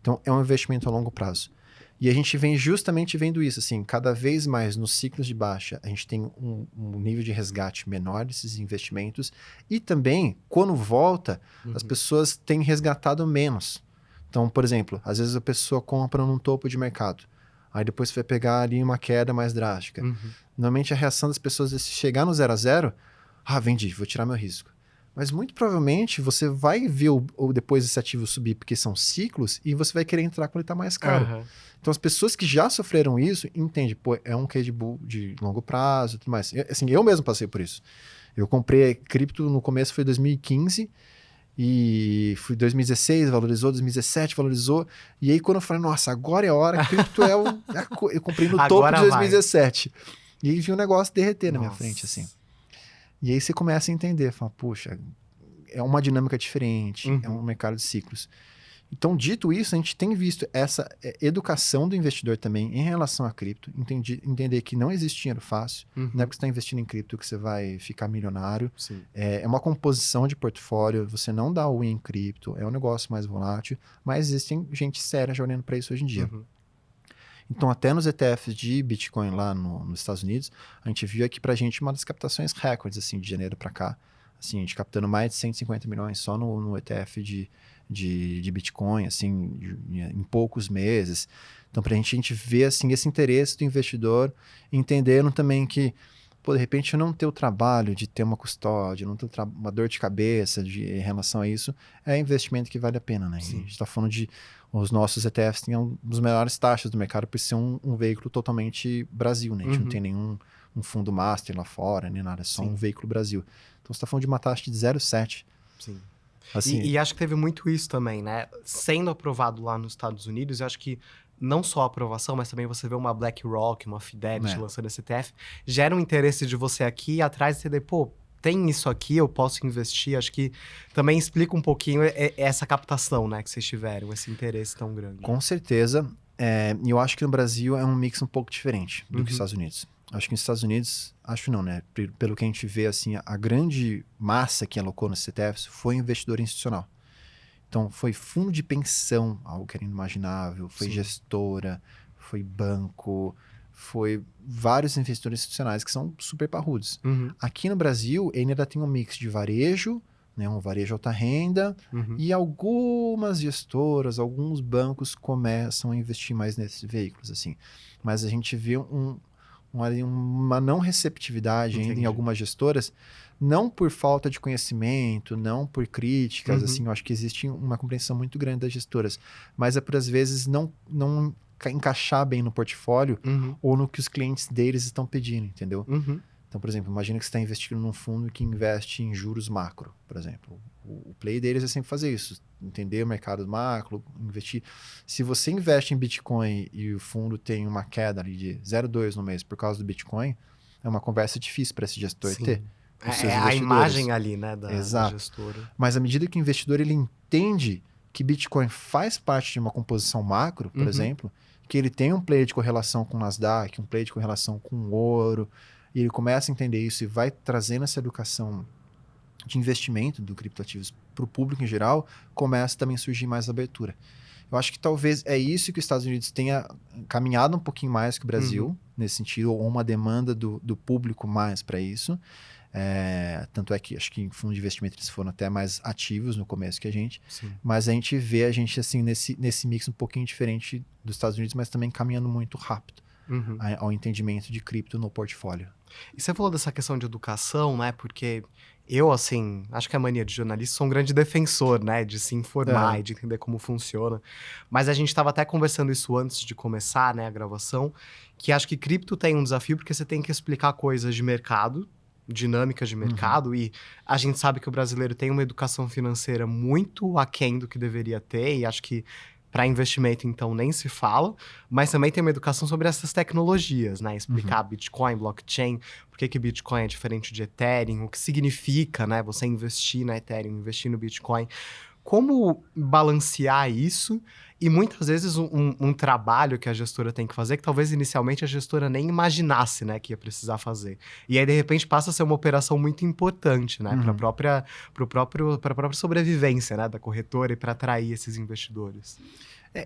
Então, é um investimento a longo prazo. E a gente vem justamente vendo isso, assim, cada vez mais nos ciclos de baixa, a gente tem um nível de resgate menor desses investimentos. E também, quando volta, as pessoas têm resgatado menos. Então, por exemplo, às vezes a pessoa compra num topo de mercado. Aí depois você vai pegar ali uma queda mais drástica. Normalmente a reação das pessoas é se chegar no 0 a 0, vendi, vou tirar meu risco. Mas muito provavelmente você vai ver depois esse ativo subir, porque são ciclos, e você vai querer entrar quando ele está mais caro. Então as pessoas que já sofreram isso, entendem, é um case de longo prazo e tudo mais. Assim, eu mesmo passei por isso. Eu comprei cripto no começo, foi 2015, e fui 2016, valorizou, 2017 valorizou, e aí quando eu falei, nossa, agora é a hora, cripto eu comprei no topo de 2017. E aí vi um negócio derreter na minha frente, assim. E aí você começa a entender, fala, puxa, é uma dinâmica diferente, é um mercado de ciclos. Então, dito isso, a gente tem visto essa educação do investidor também em relação a cripto, entender que não existe dinheiro fácil, não é porque você está investindo em cripto que você vai ficar milionário. É uma composição de portfólio, você não dá win em cripto, é um negócio mais volátil, mas existem gente séria já olhando para isso hoje em dia. Então, até nos ETFs de Bitcoin lá nos Estados Unidos, a gente viu aqui pra gente uma das captações recordes, assim, de janeiro para cá. Assim, a gente captando mais de 150 milhões só no ETF de Bitcoin, assim, em poucos meses. Então, pra gente ver, assim, esse interesse do investidor, entendendo também que, de repente, eu não ter o trabalho de ter uma custódia, não ter uma dor de cabeça em relação a isso, é investimento que vale a pena, né? A gente está falando de... Os nossos ETFs têm um dos melhores taxas do mercado por ser um veículo totalmente Brasil, né? A gente não tem nenhum fundo master lá fora, nem nada, é só um veículo Brasil. Então, você está falando de uma taxa de 0,7. Sim. Assim, E acho que teve muito isso também, né? Sendo aprovado lá nos Estados Unidos, eu acho que não só a aprovação, mas também você vê uma BlackRock, uma Fidelity lançando esse ETF, gera um interesse de você aqui ir atrás e você tem isso aqui, eu posso investir. Acho que também explica um pouquinho essa captação, né, que vocês tiveram, esse interesse tão grande. Com certeza. E eu acho que no Brasil é um mix um pouco diferente do que nos Estados Unidos. Acho que nos Estados Unidos, acho não, né? Pelo que a gente vê, assim, a grande massa que alocou nos CTFs foi investidor institucional. Então, foi fundo de pensão, algo que era inimaginável, foi gestora, foi banco, foi vários investidores institucionais que são super parrudos. Aqui no Brasil, ele ainda tem um mix de varejo, né, um varejo alta renda, e algumas gestoras, alguns bancos começam a investir mais nesses veículos, assim. Mas a gente vê uma não receptividade ainda em algumas gestoras, não por falta de conhecimento, não por críticas, assim, eu acho que existe uma compreensão muito grande das gestoras, mas é por, às vezes, não encaixar bem no portfólio ou no que os clientes deles estão pedindo, entendeu? Então, por exemplo, imagina que você está investindo num fundo que investe em juros macro, por exemplo. O play deles é sempre fazer isso, entender o mercado macro, investir. Se você investe em Bitcoin e o fundo tem uma queda ali de 0,2 no mês por causa do Bitcoin, é uma conversa difícil para esse gestor ter. É a imagem ali, né, da gestora. Mas à medida que o investidor ele entende que Bitcoin faz parte de uma composição macro, por exemplo, que ele tem um play de correlação com o Nasdaq, um play de correlação com o ouro, e ele começa a entender isso e vai trazendo essa educação de investimento do criptoativos para o público em geral, começa também a surgir mais abertura. Eu acho que talvez é isso que os Estados Unidos tenha caminhado um pouquinho mais que o Brasil, nesse sentido, ou uma demanda do público mais para isso. Tanto é que acho que em fundo de investimento eles foram até mais ativos no começo que a gente, mas a gente vê a gente assim nesse mix um pouquinho diferente dos Estados Unidos, mas também caminhando muito rápido ao entendimento de cripto no portfólio. E você falou dessa questão de educação, né? Porque eu, assim, acho que a mania de jornalista, sou um grande defensor, né? De se informar e de entender como funciona. Mas a gente estava até conversando isso antes de começar, né, a gravação, que acho que cripto tem um desafio porque você tem que explicar coisas de mercado, dinâmicas de mercado, e a gente sabe que o brasileiro tem uma educação financeira muito aquém do que deveria ter, e acho que para investimento, então, nem se fala, mas também tem uma educação sobre essas tecnologias, né? Explicar Bitcoin, blockchain, por que Bitcoin é diferente de Ethereum, o que significa, né? Você investir na Ethereum, investir no Bitcoin. Como balancear isso? E muitas vezes um trabalho que a gestora tem que fazer, que talvez inicialmente a gestora nem imaginasse, né, que ia precisar fazer. E aí, de repente, passa a ser uma operação muito importante, né, para a própria sobrevivência, né, da corretora e para atrair esses investidores.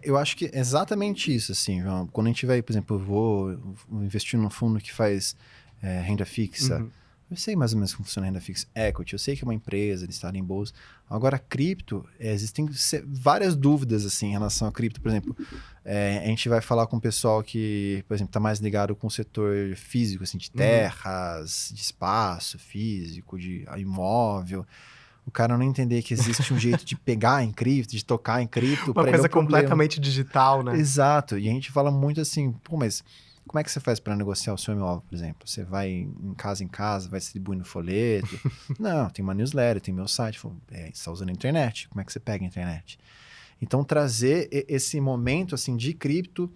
Eu acho que é exatamente isso, assim, João. Quando a gente vai, por exemplo, eu vou investir num fundo que faz renda fixa, eu sei mais ou menos como funciona a renda fixa equity, eu sei que é uma empresa listada em bolsa. Agora, cripto, existem várias dúvidas assim, em relação a cripto. Por exemplo, a gente vai falar com o pessoal que, por exemplo, está mais ligado com o setor físico, assim, de terras, de espaço físico, de imóvel. O cara não entender que existe um jeito de pegar em cripto, de tocar em cripto. Uma coisa completamente digital, né? Exato. E a gente fala muito assim, pô, mas como é que você faz para negociar o seu imóvel, por exemplo? Você vai em casa, vai distribuindo folheto? Não, tem uma newsletter, tem meu site. Você está usando a internet. Como é que você pega a internet? Então, trazer esse momento assim de cripto,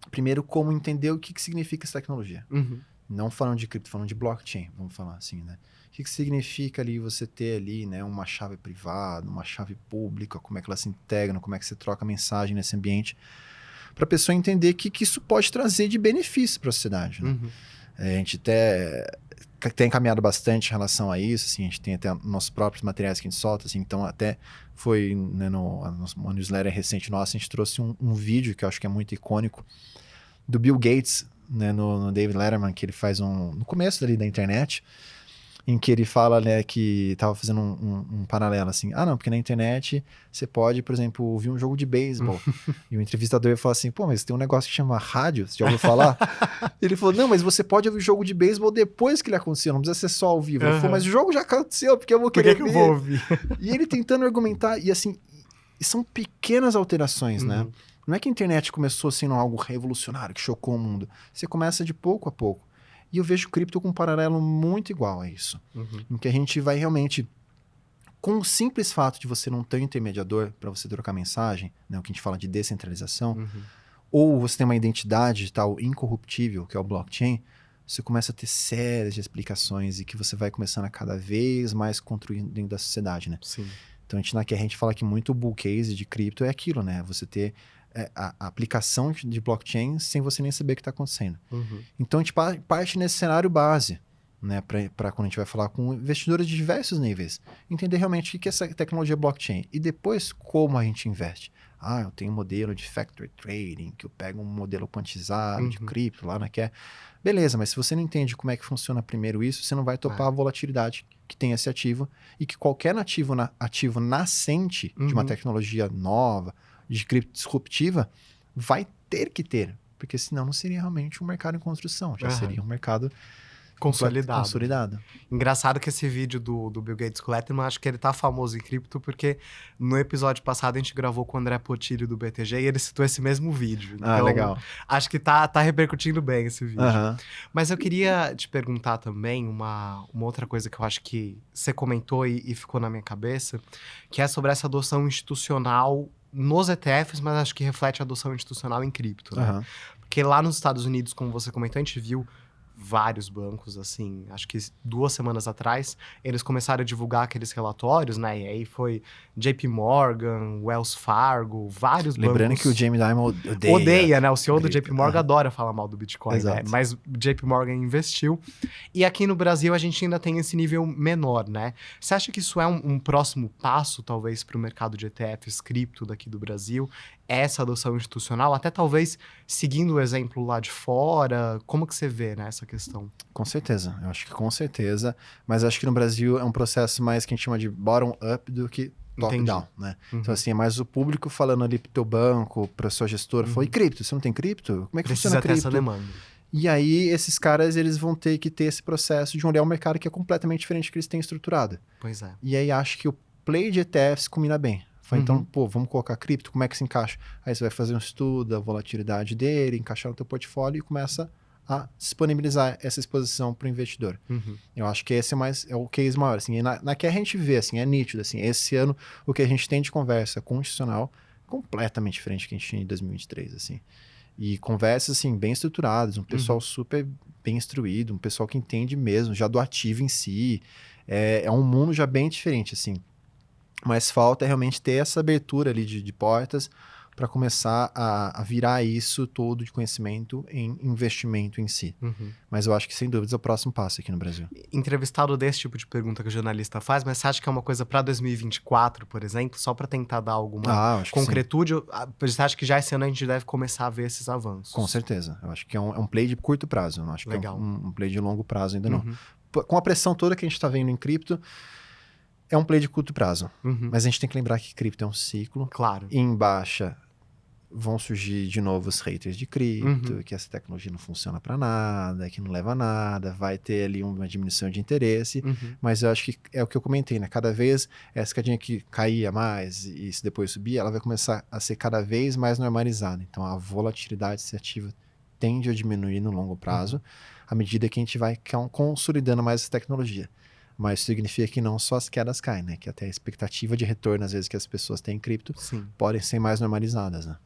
primeiro, como entender o que significa essa tecnologia. Não falando de cripto, falando de blockchain, vamos falar assim, né? O que significa ali você ter ali, né, uma chave privada, uma chave pública, como é que elas se integram, como é que você troca mensagem nesse ambiente, para a pessoa entender que isso pode trazer de benefício para a sociedade. Né? A gente tem caminhado bastante em relação a isso, assim, a gente tem até nossos próprios materiais que a gente solta, assim, então até foi, né, uma newsletter recente nossa, a gente trouxe um vídeo que eu acho que é muito icônico, do Bill Gates, né, no David Letterman, que ele faz no começo ali da internet, em que ele fala, né, que estava fazendo um paralelo assim, não, porque na internet você pode, por exemplo, ouvir um jogo de beisebol. E o entrevistador fala assim, pô, mas tem um negócio que chama rádio, você já ouviu falar? Ele falou, não, mas você pode ouvir o jogo de beisebol depois que ele aconteceu, não precisa ser só ao vivo. Ele falou, mas o jogo já aconteceu, porque eu vou querer ver. Por que eu vou ouvir? E ele tentando argumentar, e assim, são pequenas alterações, né? Não é que a internet começou sendo algo revolucionário, que chocou o mundo. Você começa de pouco a pouco. E eu vejo o cripto com um paralelo muito igual a isso. Em que a gente vai realmente, com o simples fato de você não ter um intermediador para você trocar mensagem, né, o que a gente fala de descentralização, ou você tem uma identidade digital incorruptível, que é o blockchain, você começa a ter séries de explicações e que você vai começando a cada vez mais construindo dentro da sociedade, né? Sim. Então, a gente fala que muito o bull case de cripto é aquilo, né? Você ter a aplicação de blockchain sem você nem saber o que está acontecendo. Então, a gente parte nesse cenário base, né? Para quando a gente vai falar com investidores de diversos níveis. Entender realmente o que é essa tecnologia blockchain. E depois, como a gente investe. Eu tenho um modelo de factory trading, que eu pego um modelo quantizado de cripto lá, né? Que é... Beleza, mas se você não entende como é que funciona primeiro isso, você não vai topar a volatilidade que tem esse ativo e que qualquer ativo nascente de uma tecnologia nova, de cripto disruptiva, vai ter que ter. Porque senão não seria realmente um mercado em construção, já seria um mercado consolidado. Engraçado que esse vídeo do Bill Gates com o Letterman, acho que ele tá famoso em cripto, porque no episódio passado a gente gravou com o André Potilho do BTG e ele citou esse mesmo vídeo. Então, legal. Acho que tá repercutindo bem esse vídeo. Mas eu queria te perguntar também uma outra coisa que eu acho que você comentou e ficou na minha cabeça, que é sobre essa adoção institucional nos ETFs, mas acho que reflete a adoção institucional em cripto, né? Porque lá nos Estados Unidos, como você comentou, a gente viu vários bancos, assim, acho que 2 semanas atrás, eles começaram a divulgar aqueles relatórios, né? E aí foi JP Morgan, Wells Fargo, vários Lembrando bancos... que o Jamie Dimon odeia, né? O CEO do JP Morgan adora falar mal do Bitcoin, né? Exato. Mas o JP Morgan investiu. E aqui no Brasil a gente ainda tem esse nível menor, né? Você acha que isso é um próximo passo, talvez, para o mercado de ETFs cripto daqui do Brasil? Essa adoção institucional, até talvez seguindo o exemplo lá de fora, como que você vê, né, essa questão? Com certeza, eu acho que com certeza, mas acho que no Brasil é um processo mais que a gente chama de bottom-up do que top-down, né? Então, assim, é mais o público falando ali pro teu banco, pra sua gestora, falou, e cripto? Você não tem cripto? Como é que funciona cripto? Precisa ter essa demanda. E aí, esses caras, eles vão ter que ter esse processo de olhar um mercado que é completamente diferente do que eles têm estruturado. Pois é. E aí, acho que o play de ETFs combina bem. Então, vamos colocar cripto, como é que se encaixa? Aí você vai fazer um estudo da volatilidade dele, encaixar no teu portfólio e começa a disponibilizar essa exposição para o investidor. Eu acho que esse é o case maior. Assim, na que a gente vê, assim, é nítido. Assim, esse ano, o que a gente tem de conversa com o institucional completamente diferente do que a gente tinha em 2023. Assim. E conversas assim, bem estruturadas, um pessoal super bem instruído, um pessoal que entende mesmo, já do ativo em si. É um mundo já bem diferente, assim. Mas falta realmente ter essa abertura ali de portas para começar a virar isso todo de conhecimento em investimento em si. Mas eu acho que, sem dúvidas, é o próximo passo aqui no Brasil. Entrevistado desse tipo de pergunta que o jornalista faz, mas você acha que é uma coisa para 2024, por exemplo, só para tentar dar alguma concretude? Você acha que já esse ano a gente deve começar a ver esses avanços? Com certeza. Eu acho que é um play de curto prazo. Eu não acho que é um play de longo prazo ainda não. Com a pressão toda que a gente está vendo em cripto, é um play de curto prazo. Mas a gente tem que lembrar que cripto é um ciclo. Claro. E em baixa vão surgir de novo os haters de cripto, que essa tecnologia não funciona para nada, que não leva a nada, vai ter ali uma diminuição de interesse, mas eu acho que é o que eu comentei, né? Cada vez essa escadinha que caía mais e isso depois subia, ela vai começar a ser cada vez mais normalizada. Então a volatilidade desse ativo tende a diminuir no longo prazo, à medida que a gente vai consolidando mais essa tecnologia. Mas isso significa que não só as quedas caem, né? Que até a expectativa de retorno, às vezes, que as pessoas têm em cripto, podem ser mais normalizadas, né?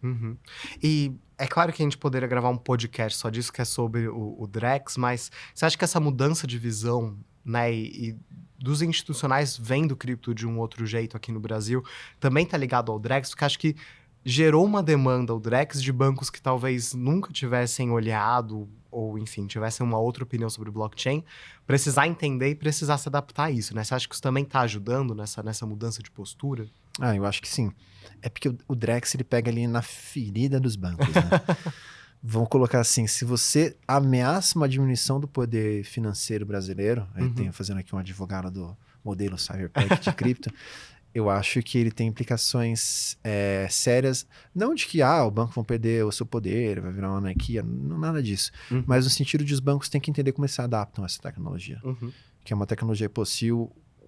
E é claro que a gente poderia gravar um podcast só disso, que é sobre o Drex, mas você acha que essa mudança de visão, né, e dos institucionais vendo cripto de um outro jeito aqui no Brasil, também tá ligado ao Drex? Porque acho que gerou uma demanda ao Drex de bancos que talvez nunca tivessem olhado ou, enfim, tivessem uma outra opinião sobre blockchain, precisar entender e precisar se adaptar a isso, né? Você acha que isso também está ajudando nessa mudança de postura? Eu acho que sim. É porque o Drex, ele pega ali na ferida dos bancos, né? Vamos colocar assim, se você ameaça uma diminuição do poder financeiro brasileiro, eu tenho fazendo aqui um advogado do modelo Cyberpunk de cripto, eu acho que ele tem implicações sérias, não de que o banco vai perder o seu poder, vai virar uma anarquia, não nada disso, mas no sentido de os bancos têm que entender como eles se adaptam a essa tecnologia, que é uma tecnologia, se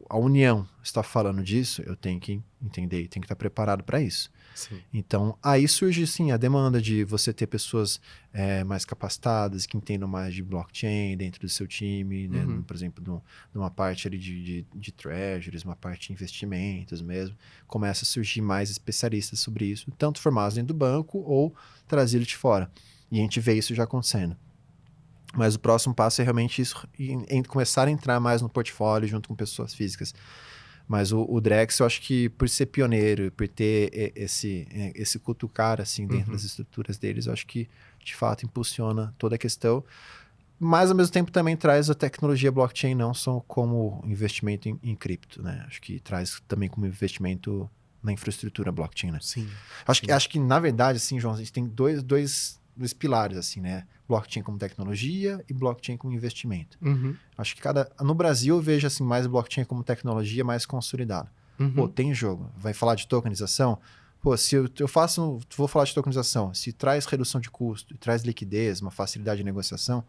a União está falando disso, eu tenho que entender e tenho que estar preparado para isso. Sim. Então, aí surge, sim, a demanda de você ter pessoas mais capacitadas, que entendam mais de blockchain dentro do seu time, né? Por exemplo, numa parte ali de treasuries, uma parte de investimentos mesmo. Começa a surgir mais especialistas sobre isso, tanto formados dentro do banco ou trazidos de fora. E a gente vê isso já acontecendo. Mas o próximo passo é realmente isso, começar a entrar mais no portfólio junto com pessoas físicas. Mas o Drex, eu acho que por ser pioneiro, por ter esse cutucar assim dentro das estruturas deles, eu acho que de fato impulsiona toda a questão. Mas ao mesmo tempo também traz a tecnologia blockchain não só como investimento em cripto, né? Acho que traz também como investimento na infraestrutura blockchain, né? Sim. Acho que na verdade, assim, João, a gente tem dois pilares, assim, né? Blockchain como tecnologia e blockchain como investimento. Acho que no Brasil eu vejo assim, mais blockchain como tecnologia mais consolidada. Pô, tem jogo. Vai falar de tokenização? Pô, se eu vou falar de tokenização, se traz redução de custo, traz liquidez, uma facilidade de negociação,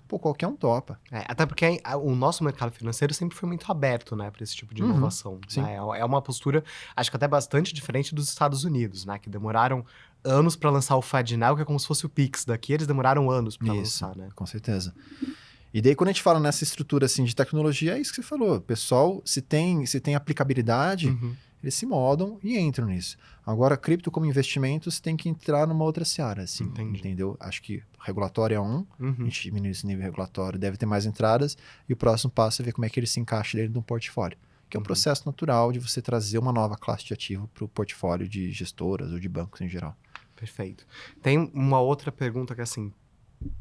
pô, qualquer um topa. Até porque o nosso mercado financeiro sempre foi muito aberto, né, para esse tipo de inovação. Né? É uma postura, acho que até bastante diferente dos Estados Unidos, né, que demoraram anos para lançar o FedNow, que é como se fosse o Pix. Daqui eles demoraram anos para lançar, né? Com certeza. E daí, quando a gente fala nessa estrutura assim, de tecnologia, é isso que você falou. O pessoal, se tem aplicabilidade, eles se moldam e entram nisso. Agora, cripto como investimento, você tem que entrar numa outra seara, assim, entendeu? Acho que regulatório é a gente diminui esse nível regulatório, deve ter mais entradas, e o próximo passo é ver como é que ele se encaixa dentro de um portfólio, que é um processo natural de você trazer uma nova classe de ativo para o portfólio de gestoras ou de bancos em geral. Perfeito. Tem uma outra pergunta que, assim,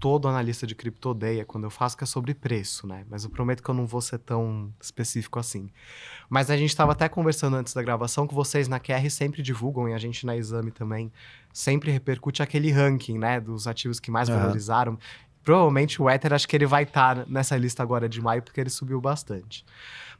todo analista de cripto odeia quando eu faço, que é sobre preço, né? Mas eu prometo que eu não vou ser tão específico assim. Mas a gente estava até conversando antes da gravação que vocês na QR sempre divulgam, e a gente na Exame também, sempre repercute aquele ranking, né? Dos ativos que mais valorizaram. Provavelmente o Ether, acho que ele vai estar nessa lista agora de maio, porque ele subiu bastante.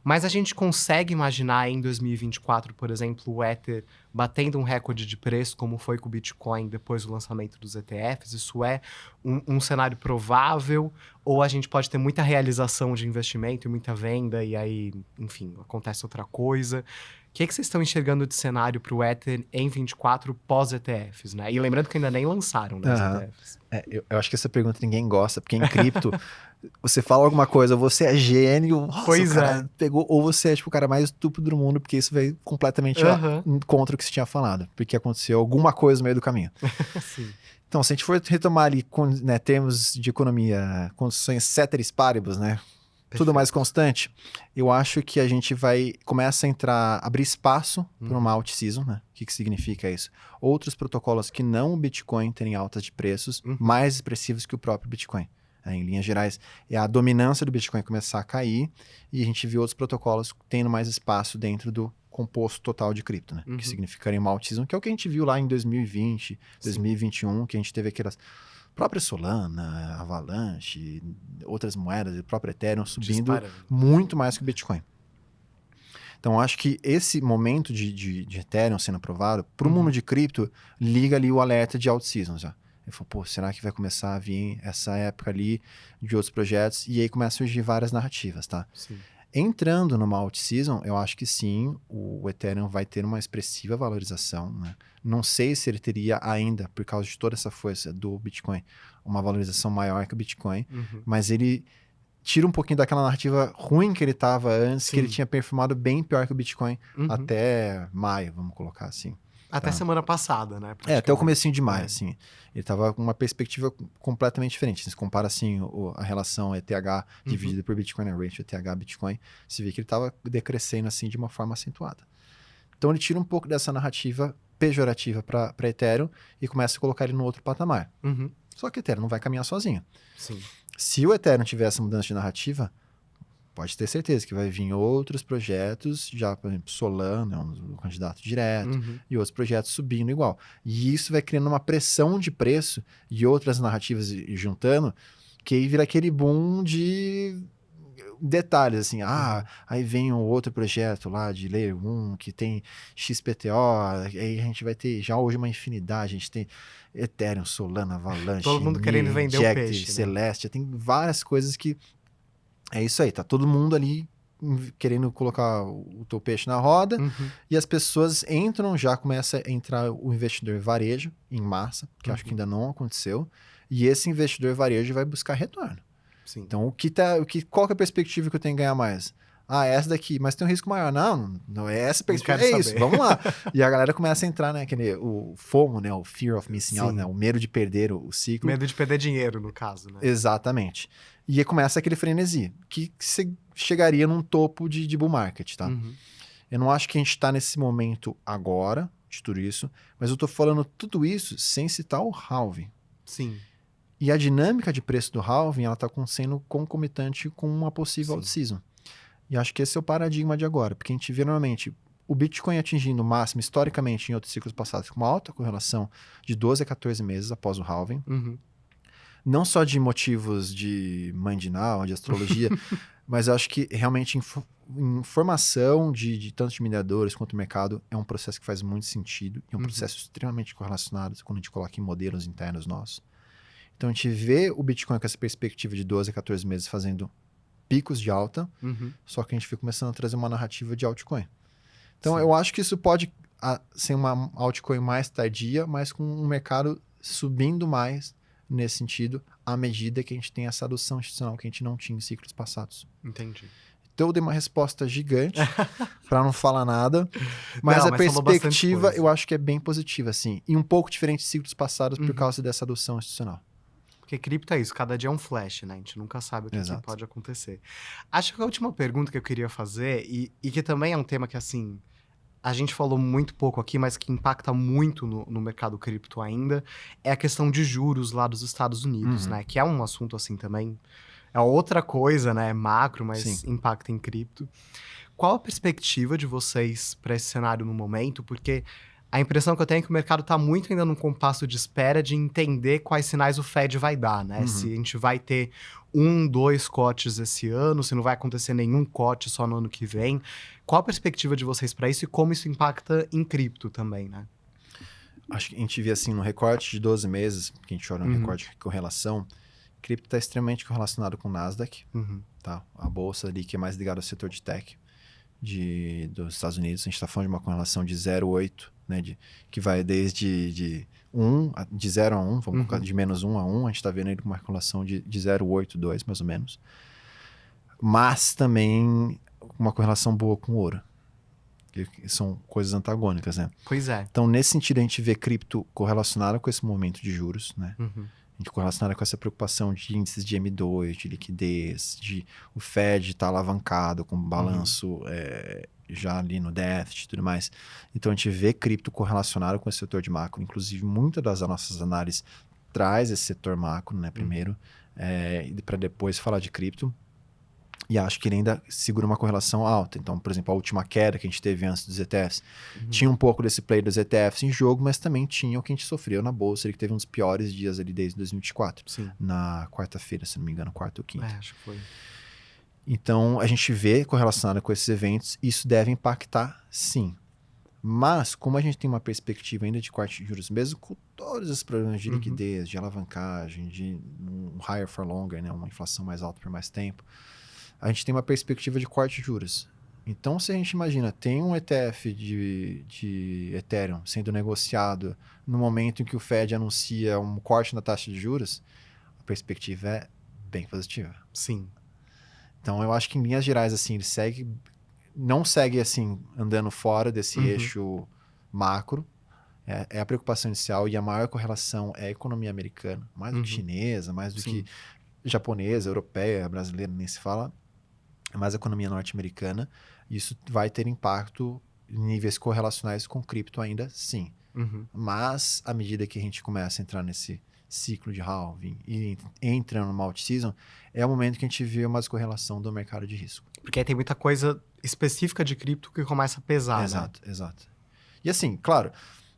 Mas a gente consegue imaginar em 2024, por exemplo, o Ether batendo um recorde de preço, como foi com o Bitcoin depois do lançamento dos ETFs? Isso é um cenário provável? Ou a gente pode ter muita realização de investimento e muita venda e aí, enfim, acontece outra coisa? O que vocês estão enxergando de cenário para o Ether em 24 pós-ETFs, né? E lembrando que ainda nem lançaram, né, os ETFs. Eu acho que essa pergunta ninguém gosta, porque em cripto, você fala alguma coisa, você é gênio, nossa, o cara pegou, ou você é tipo o cara mais estúpido do mundo, porque isso veio completamente contra o que você tinha falado, porque aconteceu alguma coisa no meio do caminho. Sim. Então, se a gente for retomar ali, né, termos de economia, condições ceteris paribus, né? Tudo mais constante, eu acho que a gente começa a abrir espaço para uma out-season, né? O que significa isso? Outros protocolos que não o Bitcoin terem altas de preços mais expressivos que o próprio Bitcoin. Em linhas gerais, é a dominância do Bitcoin começar a cair e a gente vê outros protocolos tendo mais espaço dentro do composto total de cripto, né? Que significaria uma out-season, que é o que a gente viu lá em 2020, 2021, que a gente teve aquelas... própria Solana, Avalanche, outras moedas, o próprio Ethereum subindo muito mais que o Bitcoin. Então, acho que esse momento de Ethereum sendo aprovado, para o mundo de cripto, liga ali o alerta de out-season já. Ele falou, pô, será que vai começar a vir essa época ali de outros projetos? E aí começam a surgir várias narrativas, tá? Sim. Entrando numa out-season, eu acho que sim, o Ethereum vai ter uma expressiva valorização, né? Não sei se ele teria ainda, por causa de toda essa força do Bitcoin, uma valorização maior que o Bitcoin, mas ele tira um pouquinho daquela narrativa ruim que ele estava antes, que ele tinha performado bem pior que o Bitcoin até maio, vamos colocar assim. Até semana passada, né? Até o comecinho de maio, assim. Ele tava com uma perspectiva completamente diferente. Se compara, assim, a relação ETH dividida por Bitcoin, a ratio ETH Bitcoin, você vê que ele tava decrescendo, assim, de uma forma acentuada. Então, ele tira um pouco dessa narrativa pejorativa para Ethereum e começa a colocar ele no outro patamar. Só que o Ethereum não vai caminhar sozinho. Sim. Se o Ethereum tiver essa mudança de narrativa, pode ter certeza que vai vir outros projetos, já, por exemplo, Solana é um candidato direto, e outros projetos subindo igual. E isso vai criando uma pressão de preço e outras narrativas juntando, que aí vira aquele boom de detalhes, assim, aí vem um outro projeto lá de Layer 1, que tem XPTO, aí a gente vai ter já hoje uma infinidade, a gente tem Ethereum, Solana, Avalanche, todo mundo querendo vender o peixe, Celestia, tem várias coisas que é isso aí, tá todo mundo ali querendo colocar o teu peixe na roda e as pessoas entram, já começa a entrar o investidor varejo em massa, que acho que ainda não aconteceu, e esse investidor varejo vai buscar retorno. Sim. Então, qual que é a perspectiva que eu tenho que ganhar mais? Ah, essa daqui, mas tem um risco maior. Não é essa perspectiva, quero é isso, saber. vamos lá. E a galera começa a entrar, né, o FOMO, né, o Fear of Missing Out, Sim. né, o medo de perder o ciclo. Medo de perder dinheiro, no caso, né? Exatamente. E aí começa aquele frenesi, que você chegaria num topo de bull market, tá? Uhum. Eu não acho que a gente tá nesse momento agora, de tudo isso, mas eu tô falando tudo isso sem citar o halving. Sim. E a dinâmica de preço do halving, ela tá sendo concomitante com uma possível out-season. E acho que esse é o paradigma de agora, porque a gente vê normalmente o Bitcoin atingindo o máximo, historicamente, em outros ciclos passados, com uma alta correlação de 12 a 14 meses após o halving. Uhum. Não só de motivos de mandinal, de astrologia, mas eu acho que realmente informação de tanto de mineradores quanto do mercado é um processo que faz muito sentido e é um processo extremamente correlacionado quando a gente coloca em modelos internos nossos. Então a gente vê o Bitcoin com essa perspectiva de 12 a 14 meses fazendo picos de alta, só que a gente fica começando a trazer uma narrativa de altcoin. Então eu acho que isso pode ser uma altcoin mais tardia, mas com um mercado subindo mais nesse sentido, à medida que a gente tem essa adoção institucional que a gente não tinha em ciclos passados. Entendi. Então eu dei uma resposta gigante para não falar nada, mas a perspectiva eu acho que é bem positiva, assim, e um pouco diferente de ciclos passados por causa dessa adoção institucional. Porque cripto é isso, cada dia é um flash, né? A gente nunca sabe o que pode acontecer. Acho que a última pergunta que eu queria fazer, e que também é um tema que, assim, a gente falou muito pouco aqui, mas que impacta muito no mercado cripto ainda, é a questão de juros lá dos Estados Unidos, né? Que é um assunto, assim, também... É outra coisa, né? Macro, mas impacta em cripto. Qual a perspectiva de vocês para esse cenário no momento? Porque a impressão que eu tenho é que o mercado está muito ainda num compasso de espera de entender quais sinais o Fed vai dar, né? Se a gente vai ter 1, 2 cortes esse ano, se não vai acontecer nenhum corte só no ano que vem. Qual a perspectiva de vocês para isso e como isso impacta em cripto também, né? Acho que a gente vê assim, no recorte de 12 meses, que a gente olha no recorte de correlação, cripto está extremamente correlacionado com o Nasdaq, tá? A bolsa ali que é mais ligada ao setor de tech dos Estados Unidos. A gente está falando de uma correlação de 0,8, né? Que vai desde de 0 a 1, vamos colocar de menos 1 a 1, a gente está vendo aí uma correlação de 0,82, mais ou menos. Mas também uma correlação boa com o ouro. Que são coisas antagônicas, né? Pois é. Então, nesse sentido, a gente vê cripto correlacionada com esse momento de juros, né? A gente correlacionada com essa preocupação de índices de M2, de liquidez, de o Fed estar alavancado com balanço já ali no déficit e tudo mais. Então, a gente vê cripto correlacionado com esse setor de macro. Inclusive, muitas das nossas análises traz esse setor macro, né? Primeiro, para depois falar de cripto. E acho que ele ainda segura uma correlação alta. Então, por exemplo, a última queda que a gente teve antes dos ETFs, tinha um pouco desse play dos ETFs em jogo, mas também tinha o que a gente sofreu na bolsa, ele que teve um dos piores dias ali desde 2024. Sim. Na quarta-feira, se não me engano, quarta ou quinta. Acho que foi. Então, a gente vê correlacionado com esses eventos, isso deve impactar, sim. Mas, como a gente tem uma perspectiva ainda de corte de juros, mesmo com todos os problemas de liquidez, de alavancagem, de um higher for longer, né, uma inflação mais alta por mais tempo, a gente tem uma perspectiva de corte de juros. Então, se a gente imagina, tem um ETF de Ethereum sendo negociado no momento em que o Fed anuncia um corte na taxa de juros, a perspectiva é bem positiva. Sim. Então, eu acho que em linhas gerais, assim, ele não segue assim, andando fora desse eixo macro. É a preocupação inicial e a maior correlação é a economia americana, mais do que chinesa, mais do que japonesa, europeia, brasileira, nem se fala. Mais a economia norte-americana, isso vai ter impacto em níveis correlacionais com cripto ainda, sim. Mas, à medida que a gente começa a entrar nesse ciclo de halving e entra no alt-season, é o momento que a gente vê uma descorrelação do mercado de risco. Porque aí tem muita coisa específica de cripto que começa a pesar, Exato, né? Exato. E assim, claro...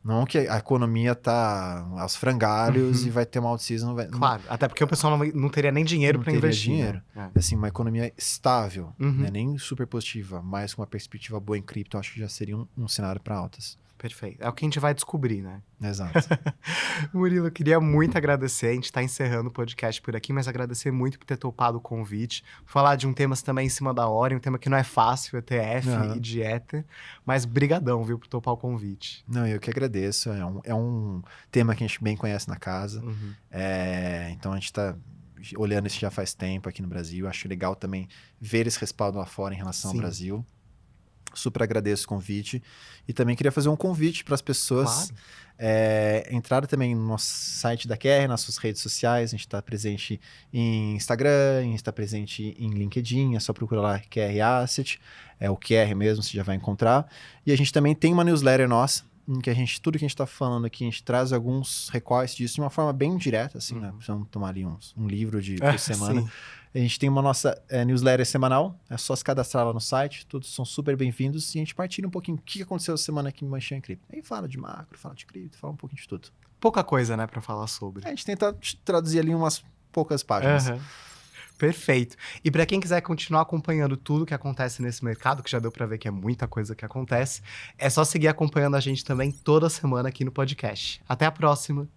Não que a economia tá aos frangalhos e vai ter uma out-season. Claro, até porque o pessoal não teria nem dinheiro para investir. Dinheiro. Né? Assim, uma economia estável, né? Nem super positiva, mas com uma perspectiva boa em cripto, acho que já seria um cenário para altas. Perfeito. É o que a gente vai descobrir, né? Exato. Murilo, eu queria muito agradecer. A gente está encerrando o podcast por aqui, mas agradecer muito por ter topado o convite. Falar de um tema também em cima da hora, um tema que não é fácil, ETF e de Ether. Mas brigadão, viu, por topar o convite. Não, eu que agradeço. É um tema que a gente bem conhece na casa. Então, a gente está olhando isso já faz tempo aqui no Brasil. Acho legal também ver esse respaldo lá fora em relação ao Brasil. Super agradeço o convite. E também queria fazer um convite para as pessoas entrarem também no nosso site da QR, nas suas redes sociais. A gente está presente em Instagram, a gente está presente em LinkedIn. É só procurar lá QR Asset. É o QR mesmo, você já vai encontrar. E a gente também tem uma newsletter nossa, em que tudo que a gente está falando aqui, a gente traz alguns recortes disso de uma forma bem direta, assim, né? Precisamos tomar ali um livro por semana. Sim. A gente tem uma nossa newsletter semanal, é só se cadastrar lá no site, todos são super bem-vindos, e a gente partilha um pouquinho o que aconteceu essa semana aqui em Manchã Cripto. Aí fala de macro, fala de cripto, fala um pouquinho de tudo. Pouca coisa, né, pra falar sobre. A gente tenta traduzir ali umas poucas páginas. Perfeito. E para quem quiser continuar acompanhando tudo que acontece nesse mercado, que já deu para ver que é muita coisa que acontece, é só seguir acompanhando a gente também toda semana aqui no podcast. Até a próxima!